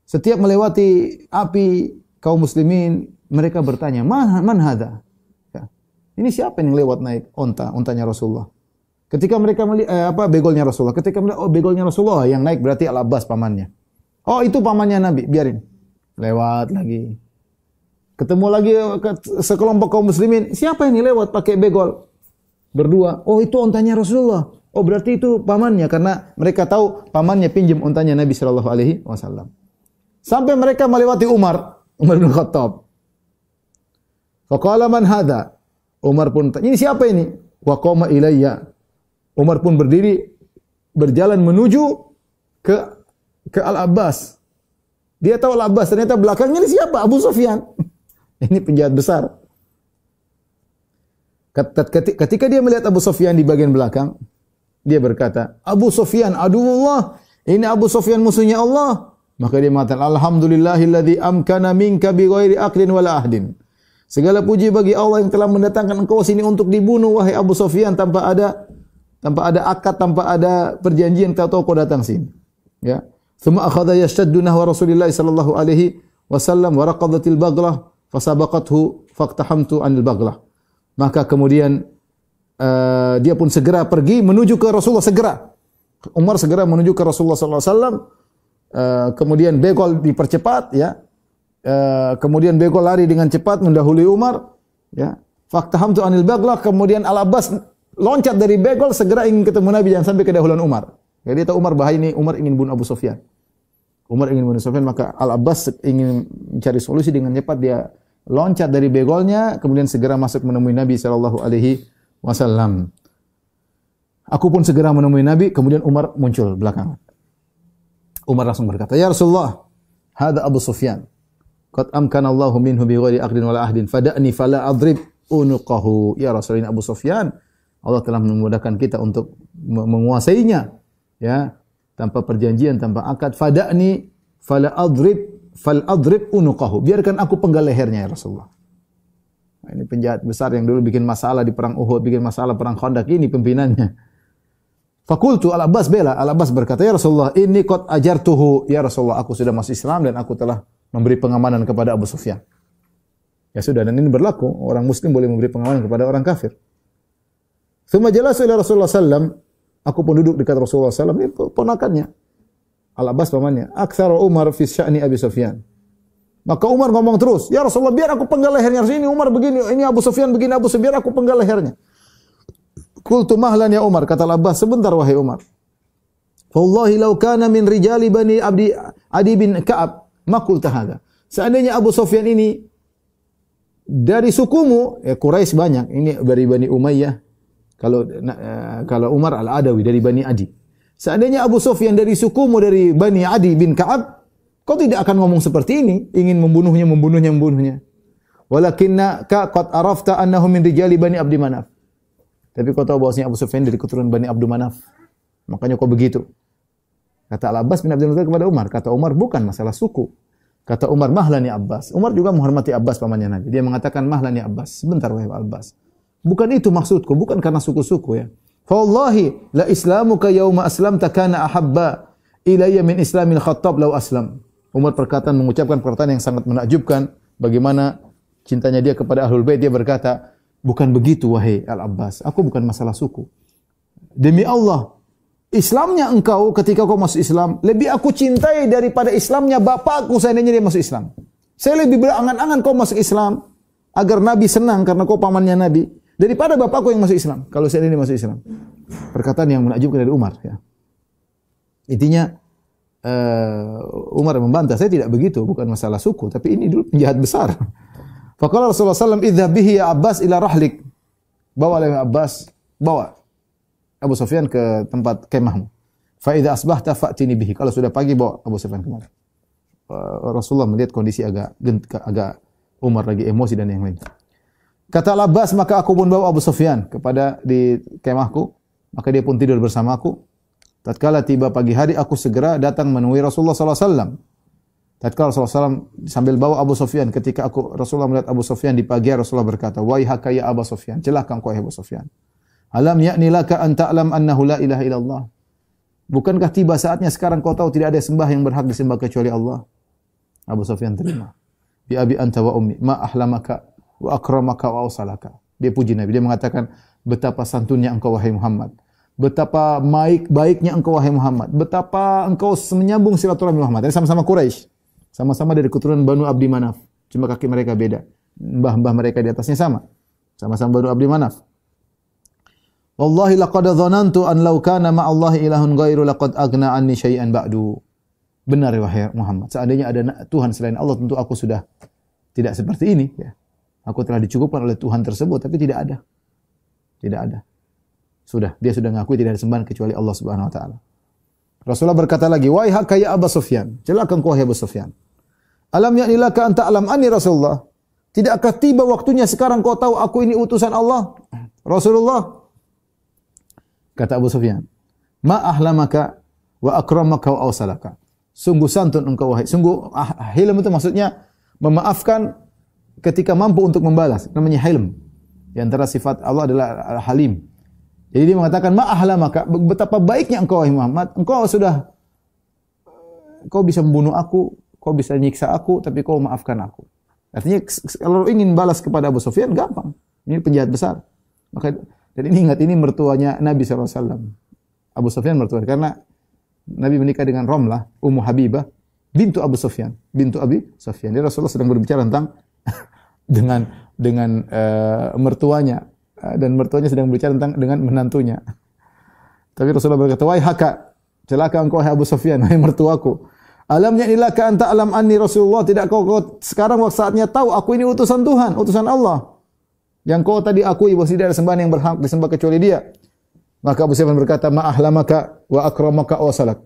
Setiap melewati api kaum muslimin, mereka bertanya, Man hadha? Ya. Ini siapa yang lewat naik ontanya Rasulullah? Ketika mereka melihat begolnya Rasulullah. Ketika melihat, oh begolnya Rasulullah yang naik berarti Al-Abbas pamannya. Oh itu pamannya Nabi, biarin. Lewat lagi. Ketemu lagi sekelompok kaum muslimin, siapa ini lewat pakai begol? Berdua. Oh itu ontanya Rasulullah. Oh berarti itu pamannya, karena mereka tahu pamannya pinjam ontanya Nabi sallallahu alaihi wasallam. Sampai mereka melewati Umar bin Khattab. Faqala man hadha? Umar pun tanya, ini siapa ini? wa qama ilayya. Umar pun berdiri berjalan menuju ke Al-Abbas. Dia tahu Al-Abbas, ternyata belakangnya ini siapa? Abu Sufyan. Ini penjahat besar. Ketika dia melihat Abu Sufyan di bagian belakang, dia berkata, Abu Sufyan aduwullah, ini Abu Sufyan musuhnya Allah. Maka dia mengatakan, alhamdulillahilladzi amkana minka bighairi aqlin wala ahdin. Segala puji bagi Allah yang telah mendatangkan engkau sini untuk dibunuh, wahai Abu Sufyan, tanpa ada akad, tanpa ada perjanjian, tahu-tahu kau datang sini. Ya. Thumma akhadha yashtaddu nahwa Rasulillah sallallahu alaihi wasallam wa raqadatil baghlah fasabaqathu faqtahamtu anil baghlah. Maka kemudian dia pun segera pergi menuju ke Rasulullah segera. Umar segera menuju ke Rasulullah sallallahu alaihi wasallam. Kemudian begol dipercepat ya. Kemudian begol lari dengan cepat mendahului Umar ya. Faqtahamtu anil baghlah, kemudian Al-Abbas loncat dari begol segera ingin ketemu Nabi, jangan sampai kedahuluan Umar. Jadi tahu Umar bahaya ini, Umar ingin bunuh Abu Sufyan. Maka Al-Abbas ingin mencari solusi dengan cepat, dia loncat dari begolnya kemudian segera masuk menemui Nabi sallallahu alaihi wasallam. Aku pun segera menemui Nabi, kemudian Umar muncul belakangan. Umar langsung berkata, "Ya Rasulullah, hadza Abu Sufyan. Qad amkana Allahu minhu bighairi aqdin wala ahdin, fada'ni fala adrib unuqahu." Ya Rasulullah, Abu Sufyan, Allah telah memudahkan kita untuk menguasainya, ya, tanpa perjanjian, tanpa akad. Fada'ni fala adrib unuqahu. Biarkan aku penggal lehernya ya Rasulullah. Nah, ini penjahat besar yang dulu bikin masalah di perang Uhud, bikin masalah perang Khandaq, ini pimpinannya. Fakultu Al-Abbas bela. Al-Abbas berkata, "Ya Rasulullah, inni qad ajartuhu." Ya Rasulullah, aku sudah masuk Islam dan aku telah memberi pengamanan kepada Abu Sufyan. Ya sudah, dan ini berlaku, orang muslim boleh memberi pengamanan kepada orang kafir. Tsumma jalasa ila Rasulullah sallam. Aku pun duduk dekat Rasulullah sallam, ini ponakannya. Al-Abbas pamannya. Aktsara Umar fi sya'ni Abi Sufyan. Maka Umar ngomong terus, "Ya Rasulullah, biar aku penggal lehernya. Ini Umar begini, ini Abu Sufyan begini, Abu Sufyan, biar aku penggal lehernya." Qultu mahlan ya Umar, kata Al-Abbas, sebentar wahai Umar. Wallahi law kana min rijali bani Adi bin Ka'ab ma qulta hadza. Seandainya Abu Sufyan ini dari sukumu, ya Quraisy banyak, ini dari Bani Umayyah. Kalau Umar Al-Adawi dari Bani Adi. Seandainya Abu Sufyan dari sukumu dari Bani Adi bin Ka'ab, kau tidak akan ngomong seperti ini, ingin membunuhnya. Walakinna qad arafta annahu min rijali Bani Abdi Manaf. Tapi kau tahu bahwasanya Abu Sufyan dari keturunan Bani Abdul Manaf. Makanya kau begitu. Kata Al-Abbas bin Abdul Muttalib kepada Umar. Kata Umar, bukan masalah suku. Kata Umar, mahlan ya Abbas. Umar juga menghormati Abbas pamannya Nabi. Dia mengatakan, mahlan ya Abbas. Sebentar wahai Abbas. Bukan itu maksudku, bukan karena suku-suku ya. Fa wallahi la islamuka yauma aslamta kana ahabba ilayya min islamil Khattab law aslam. Umar mengucapkan perkataan yang sangat menakjubkan, bagaimana cintanya dia kepada Ahlul Bait. Dia berkata, bukan begitu wahai Al-Abbas, aku bukan masalah suku. Demi Allah, Islamnya engkau ketika kau masuk Islam lebih aku cintai daripada Islamnya bapakku seandainya dia masuk Islam. Saya lebih berangan-angan kau masuk Islam agar Nabi senang karena kau pamannya Nabi daripada bapakku yang masuk Islam kalau seandainya dia masuk Islam. Perkataan yang menakjubkan dari Umar ya. Intinya Umar membantah, saya tidak begitu, bukan masalah suku, tapi ini dulu penjahat besar. Faqala Rasulullah sallallahu alaihi wasallam, "Idza bihi ya Abbas ila rahlik." Bawa Abbas, bawa Abu Sufyan ke tempat kemahmu. Fa idza asbahta fa'tini bihi. Kalau sudah pagi bawa Abu Sufyan kemari. Rasulullah melihat kondisi agak Umar lagi emosi dan yang lain. Kata Al-Abbas, maka aku pun bawa Abu Sufyan kepada di kemahku, maka dia pun tidur bersamaku. Tatkala tiba pagi hari, aku segera datang menemui Rasulullah sallallahu alaihi wasallam. Tatkala Rasulullah SAW sambil bawa Abu Sufyan, ketika Rasulullah melihat Abu Sufyan di pagi hari, Rasulullah berkata, "Waihaka ya Abu Sufyan, celaka engkau Abu Sufyan. Alam ya'ni laka an ta'lam annahu la ilaha illallah." Bukankah tiba saatnya sekarang kau tahu tidak ada sembah yang berhak disembah kecuali Allah? Abu Sufyan terima. Bi abi anta wa ummi, ma ahlamaka wa akramaka wa awsalaka. Dia puji Nabi, dia mengatakan, betapa santunnya engkau wahai Muhammad. Betapa baiknya engkau wahai Muhammad. Betapa engkau menyambung silaturahmi Muhammad. Ini sama-sama Quraisy. Sama-sama dari keturunan Banu Abdi Manaf. Cuma kaki mereka beda. Mbah-mbah mereka di atasnya sama. Sama-sama Banu Abdi Manaf. Wallahi laqad dhanantu an law kana ma'allahi ilahun ghairu laqad aghna anni syai'an ba'du. Benar wahai Muhammad. Seandainya ada Tuhan selain Allah, tentu aku sudah tidak seperti ini. Ya. Aku telah dicukupkan oleh Tuhan tersebut, tapi tidak ada. Tidak ada. Sudah, dia sudah ngakui tidak ada sembahan kecuali Allah Subhanahu wa taala. Rasulullah berkata lagi, "Wahai ya Abu Sufyan, celaka engkau wahai Abu Sufyan. Alam ya'nilaka an ta'lam anni Rasulullah? Tidakkah tiba waktunya sekarang kau tahu aku ini utusan Allah?" Rasulullah kata Abu Sufyan, "Ma ahlamaka wa akramaka wa awsalaka." Sungguh santun engkau wahai. Sungguh hilm itu maksudnya memaafkan ketika mampu untuk membalas. Namanya hilm. Di antara sifat Allah adalah Halim. Jadi dia mengatakan, maka betapa baiknya engkau wahai Muhammad, kau bisa membunuh aku, kau bisa nyiksa aku, tapi kau maafkan aku. Artinya kalau ingin balas kepada Abu Sufyan gampang. Ini penjahat besar. Maka dan ini ingat, ini mertuanya Nabi SAW. Abu Sufyan mertuanya, karena Nabi menikah dengan Romlah, Ummu Habibah, bintu Abu Sufyan, bintu Abi Sufyan. Jadi Rasulullah sedang berbicara tentang dengan mertuanya. Dan mertuanya sedang berbicara dengan menantunya. Tapi Rasulullah berkata, "Wahai haka, celaka engkau wahai Abu Sufyan, wahai mertuaku. Alam ya'nilaka anta alam anni Rasulullah, tidak kau sekarang waktu saatnya tahu aku ini utusan Tuhan, utusan Allah. Yang kau tadi akui bahwa tidak ada sembahan yang berhak disembah kecuali Dia." Maka Abu Sufyan berkata, "Ma ahlamaka wa akramaka wa salak."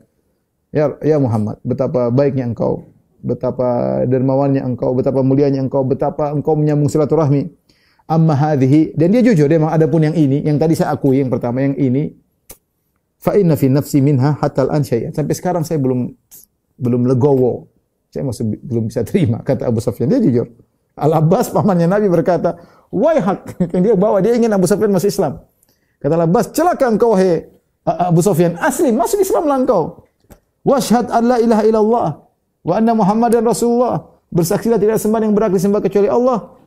Ya Muhammad, betapa baiknya engkau, betapa dermawannya engkau, betapa mulianya engkau, betapa engkau menyambung silaturahmi. Amma hadhihi, dan dia jujur, dia memang adapun yang ini, yang tadi saya akui yang pertama, yang ini fa inna fi nafsi minha hatta al-an syai'an. Sampai sekarang saya belum legowo. Saya masih belum bisa terima, kata Abu Sufyan. Dia jujur. Al-Abbas pamannya Nabi berkata, "Waihak," yang dia bawa, dia ingin Abu Sufyan masuk Islam. Kata Al-Abbas, "Celaka engkau wahai Abu Sufyan, aslim, masuk Islamlah engkau. Washhad an la ilaha illallah wa anna Muhammadan Rasulullah." Bersaksilah tidak ada sembahan yang berhak disembah kecuali Allah,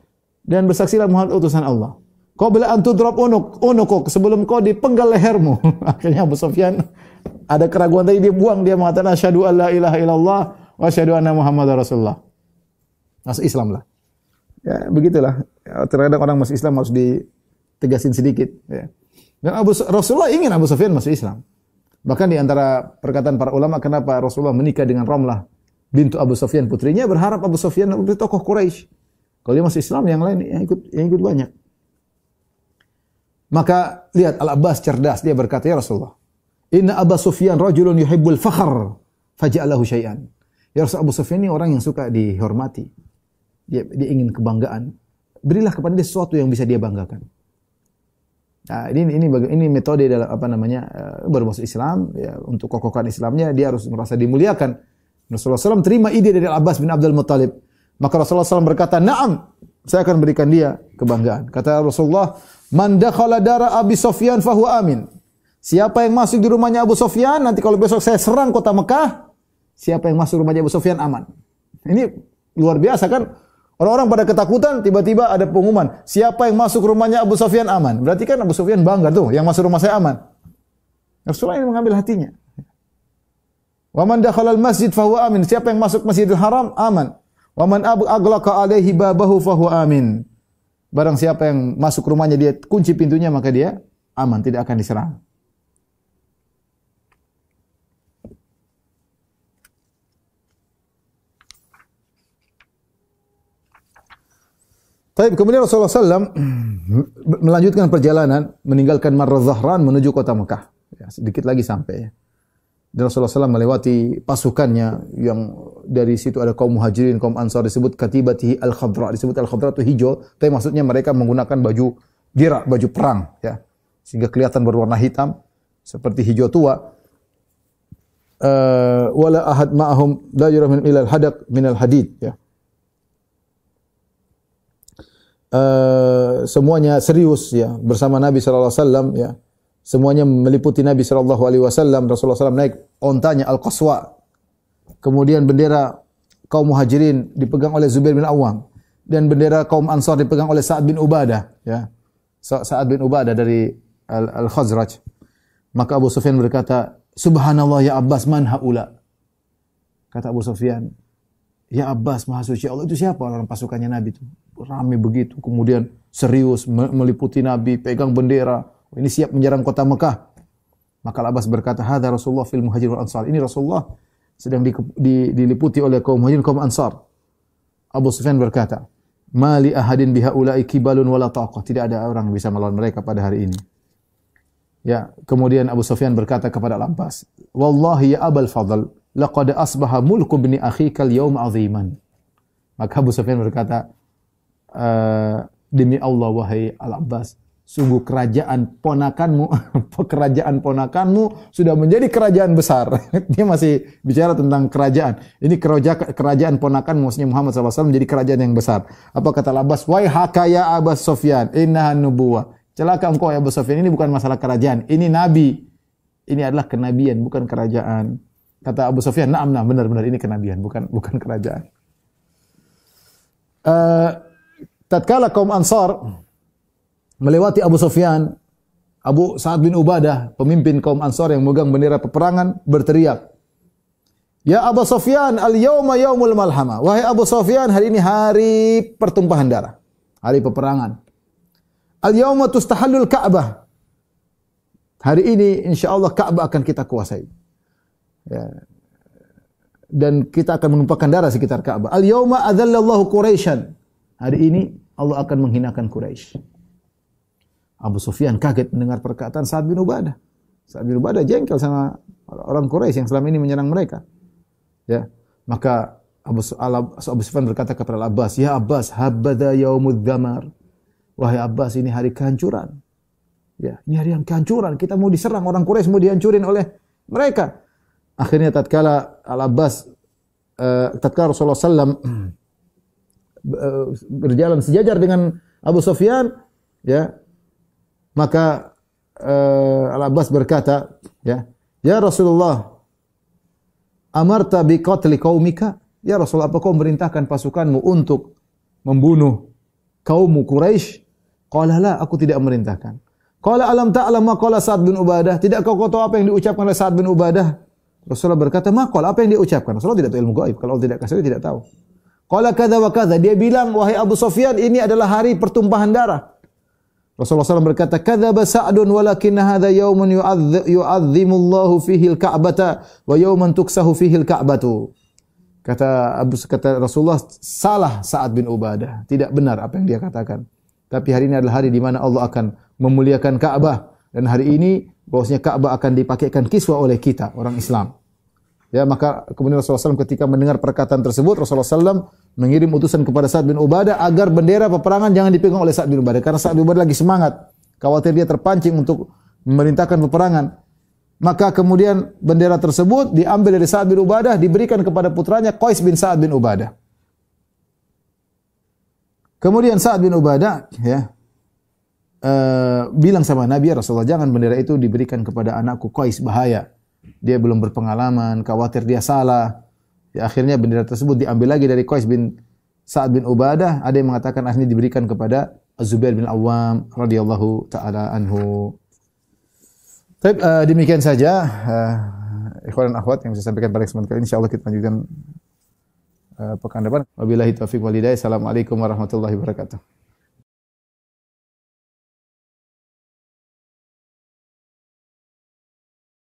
dan bersaksilah Muhammad utusan Allah. Qabla an tudrab unukuk, sebelum kau dipenggal lehermu. Akhirnya Abu Sufyan ada keraguan tadi, dia buang, dia mengatakan asyhadu alla ilaha illallah wa asyhadu anna Muhammadar Rasulullah. Masuk Islam lah. Ya, begitulah. Terkadang orang masuk Islam harus ditegasin sedikit, ya. Dan Rasulullah ingin Abu Sufyan masuk Islam. Bahkan di antara perkataan para ulama, kenapa Rasulullah menikah dengan Ramlah bintu Abu Sufyan, putrinya, berharap Abu Sufyan menjadi tokoh Quraisy. Kalau dia masuk Islam, yang lain yang ikut banyak. Maka lihat Al-Abbas cerdas, dia berkata, "Ya Rasulullah, inna Abu Sufyan rajulun yuhibbul fakhr, faj'alahu syai'an." Ya Rasulullah, Abu Sufyan ini orang yang suka dihormati. Dia ingin kebanggaan. Berilah kepada dia sesuatu yang bisa dia banggakan. Nah, ini metode dalam baru masuk Islam, ya, untuk kokohkan Islamnya dia harus merasa dimuliakan. Rasulullah SAW terima ide dari Al-Abbas bin Abdul Muttalib. Maka Rasulullah SAW berkata, "Na'am, saya akan berikan dia kebanggaan." Kata Rasulullah, "Man dakhala dara Abi Sufyan fahuwa amin." Siapa yang masuk di rumahnya Abu Sufyan, nanti kalau besok saya serang kota Mekah, siapa yang masuk rumahnya Abu Sufyan aman. Ini luar biasa kan? Orang-orang pada ketakutan, tiba-tiba ada pengumuman, siapa yang masuk rumahnya Abu Sufyan aman. Berarti kan Abu Sufyan bangga tuh, yang masuk rumah saya aman. Rasulullah ini mengambil hatinya. "Wa man dakhala al-masjid fahuwa amin." Siapa yang masuk Masjidil Haram aman. "Wa man aghlaqa alaihi babahu fahuwa amin." Barang siapa yang masuk rumahnya dia kunci pintunya, maka dia aman, tidak akan diserang. Baik, kemudian Rasulullah SAW melanjutkan perjalanan, meninggalkan Marra Zahran menuju kota Mekah. Ya, sedikit lagi sampai. Dan Rasulullah SAW melewati pasukannya yang dari situ ada kaum Muhajirin, kaum Ansar, disebut Katibatihi Al-Khadra. Disebut Al-Khadra itu hijau, tapi maksudnya mereka menggunakan baju dirak, baju perang, ya. Sehingga kelihatan berwarna hitam seperti hijau tua. Wala ahad ma'ahum la yurahum ila al-hadaq min al-hadid, ya. Semuanya serius, ya, bersama Nabi sallallahu alaihi wasallam, ya. Semuanya meliputi Nabi sallallahu alaihi wasallam. Rasulullah SAW naik ontanya Al-Qaswa. Kemudian bendera kaum Muhajirin dipegang oleh Zubair bin Awam, dan bendera kaum Ansar dipegang oleh Sa'ad bin Ubadah, ya. Sa'ad bin Ubadah dari Al-Khazraj. Maka Abu Sufyan berkata, "Subhanallah ya Abbas, man haula?" Kata Abu Sufyan, "Ya Abbas, Maha Suci Allah, itu siapa orang pasukannya Nabi itu? Ramai begitu, kemudian serius meliputi Nabi, pegang bendera. Ini siap menyerang kota Mekah." Maka Al-Abbas berkata, "Hadza Rasulullah fil Muhajirin wal Ansar." Ini Rasulullah sedang diliputi oleh kaum Muhajirin, kaum Ansar. Abu Sufyan berkata, "Ma li ahadin bihaula'i kibalun wala taqah." Tidak ada orang yang bisa melawan mereka pada hari ini. Ya, kemudian Abu Sufyan berkata kepada Al-Abbas, "Wallahi ya Abul Fadl, laqad asbaha mulku ibni akhika al-yawma 'aziman." Maka Abu Sufyan berkata, demi Allah wahai Al-Abbas, sungguh kerajaan ponakanmu sudah menjadi kerajaan besar. Dia masih bicara tentang kerajaan. Ini kerajaan ponakan maksudnya Muhammad SAW menjadi kerajaan yang besar. Apa kata Al-Abbas? Wai hakaya Abu Sufyan, innaha nubuwah. Celaka engkau ya Abu Sufyan, ini bukan masalah kerajaan, ini nabi. Ini adalah kenabian, bukan kerajaan. Kata Abu Sufyan, "Na'am, benar-benar ini kenabian, bukan kerajaan." Tatkala kaum Ansar melewati Abu Sufyan, Abu Sa'ad bin Ubadah, pemimpin kaum Ansar yang memegang bendera peperangan, berteriak, "Ya Abu Sufyan, al-yawma yaumul malhama." Wahai Abu Sufyan, hari ini hari pertumpahan darah, hari peperangan. Al-yawma tustahallul Ka'bah. Hari ini insyaallah Ka'bah akan kita kuasai. Ya. Dan kita akan menumpahkan darah sekitar Ka'bah. Al-yawma adzallallahu Quraisyan. Hari ini Allah akan menghinakan Quraisy. Abu Sufyan kaget mendengar perkataan Sa'ad bin Ubadah. Sa'ad bin Ubadah jengkel sama orang Quraisy yang selama ini menyerang mereka. Ya. Maka Abu Sufyan berkata kepada Al-Abbas, "Ya Abbas, habadha yaumud dzamar." Wahai Abbas, ini hari kehancuran. Ya, ini hari yang kehancuran. Kita mau diserang, orang Quraisy mau dihancurin oleh mereka. Akhirnya tatkala Al-Abbas, tatkala Rasulullah SAW berjalan sejajar dengan Abu Sufyan, ya, maka Al-Abbas berkata, ya Rasulullah, amarta bi qatli qaumika? Ya Rasulullah, apa kau merintahkan pasukanmu untuk membunuh kaummu Quraisy? Qala la, aku tidak merintahkan. Qala alam ta'lam ma qala Sa'ad bin Ubadah? Tidakkah kau tahu apa yang diucapkan oleh Sa'ad bin Ubadah? Rasulullah berkata, ma qala, apa yang dia ucapkan? Rasulullah tidak tahu ilmu gaib. Kalau Allah tidak kasih, dia tidak tahu. Qala kadza wa kadza. Dia bilang, wahai Abu Sufyan, ini adalah hari pertumpahan darah. Rasulullah SAW berkata, kadzaba Sa'dun walakinna hadza yaumun yu'azzimullahu fihi al-Ka'bata wa yauman tuksahu fihi al-Ka'batu. Kata Rasulullah, salah Sa'ad bin Ubadah. Tidak benar apa yang dia katakan. Tapi hari ini adalah hari di mana Allah akan memuliakan Ka'bah. Dan hari ini bahwasanya Ka'bah akan dipakaikan kiswah oleh kita, orang Islam. Ya, maka kemudian Rasulullah SAW ketika mendengar perkataan tersebut, Rasulullah SAW mengirim utusan kepada Sa'ad bin Ubadah agar bendera peperangan jangan dipegang oleh Sa'ad bin Ubadah. Karena Sa'ad bin Ubadah lagi semangat. Khawatir dia terpancing untuk memerintahkan peperangan. Maka kemudian bendera tersebut diambil dari Sa'ad bin Ubadah, diberikan kepada putranya Qais bin Sa'ad bin Ubadah. Kemudian Sa'ad bin Ubadah bilang sama Nabi, ya Rasulullah, jangan bendera itu diberikan kepada anakku Qais, bahaya. Dia belum berpengalaman, khawatir dia salah. Ya, akhirnya bendera tersebut diambil lagi dari Qais bin Sa'ad bin Ubadah. Ada yang mengatakan akhirnya diberikan kepada Az-Zubair bin Awwam radhiyallahu taala anhu. Demikian saja ikhwan dan akhwat yang bisa sampaikan pada kesempatan kali ini. Insyaallah kita lanjutkan pekan depan. Wabillahi taufiq wal hidayah. Assalamualaikum warahmatullahi wabarakatuh.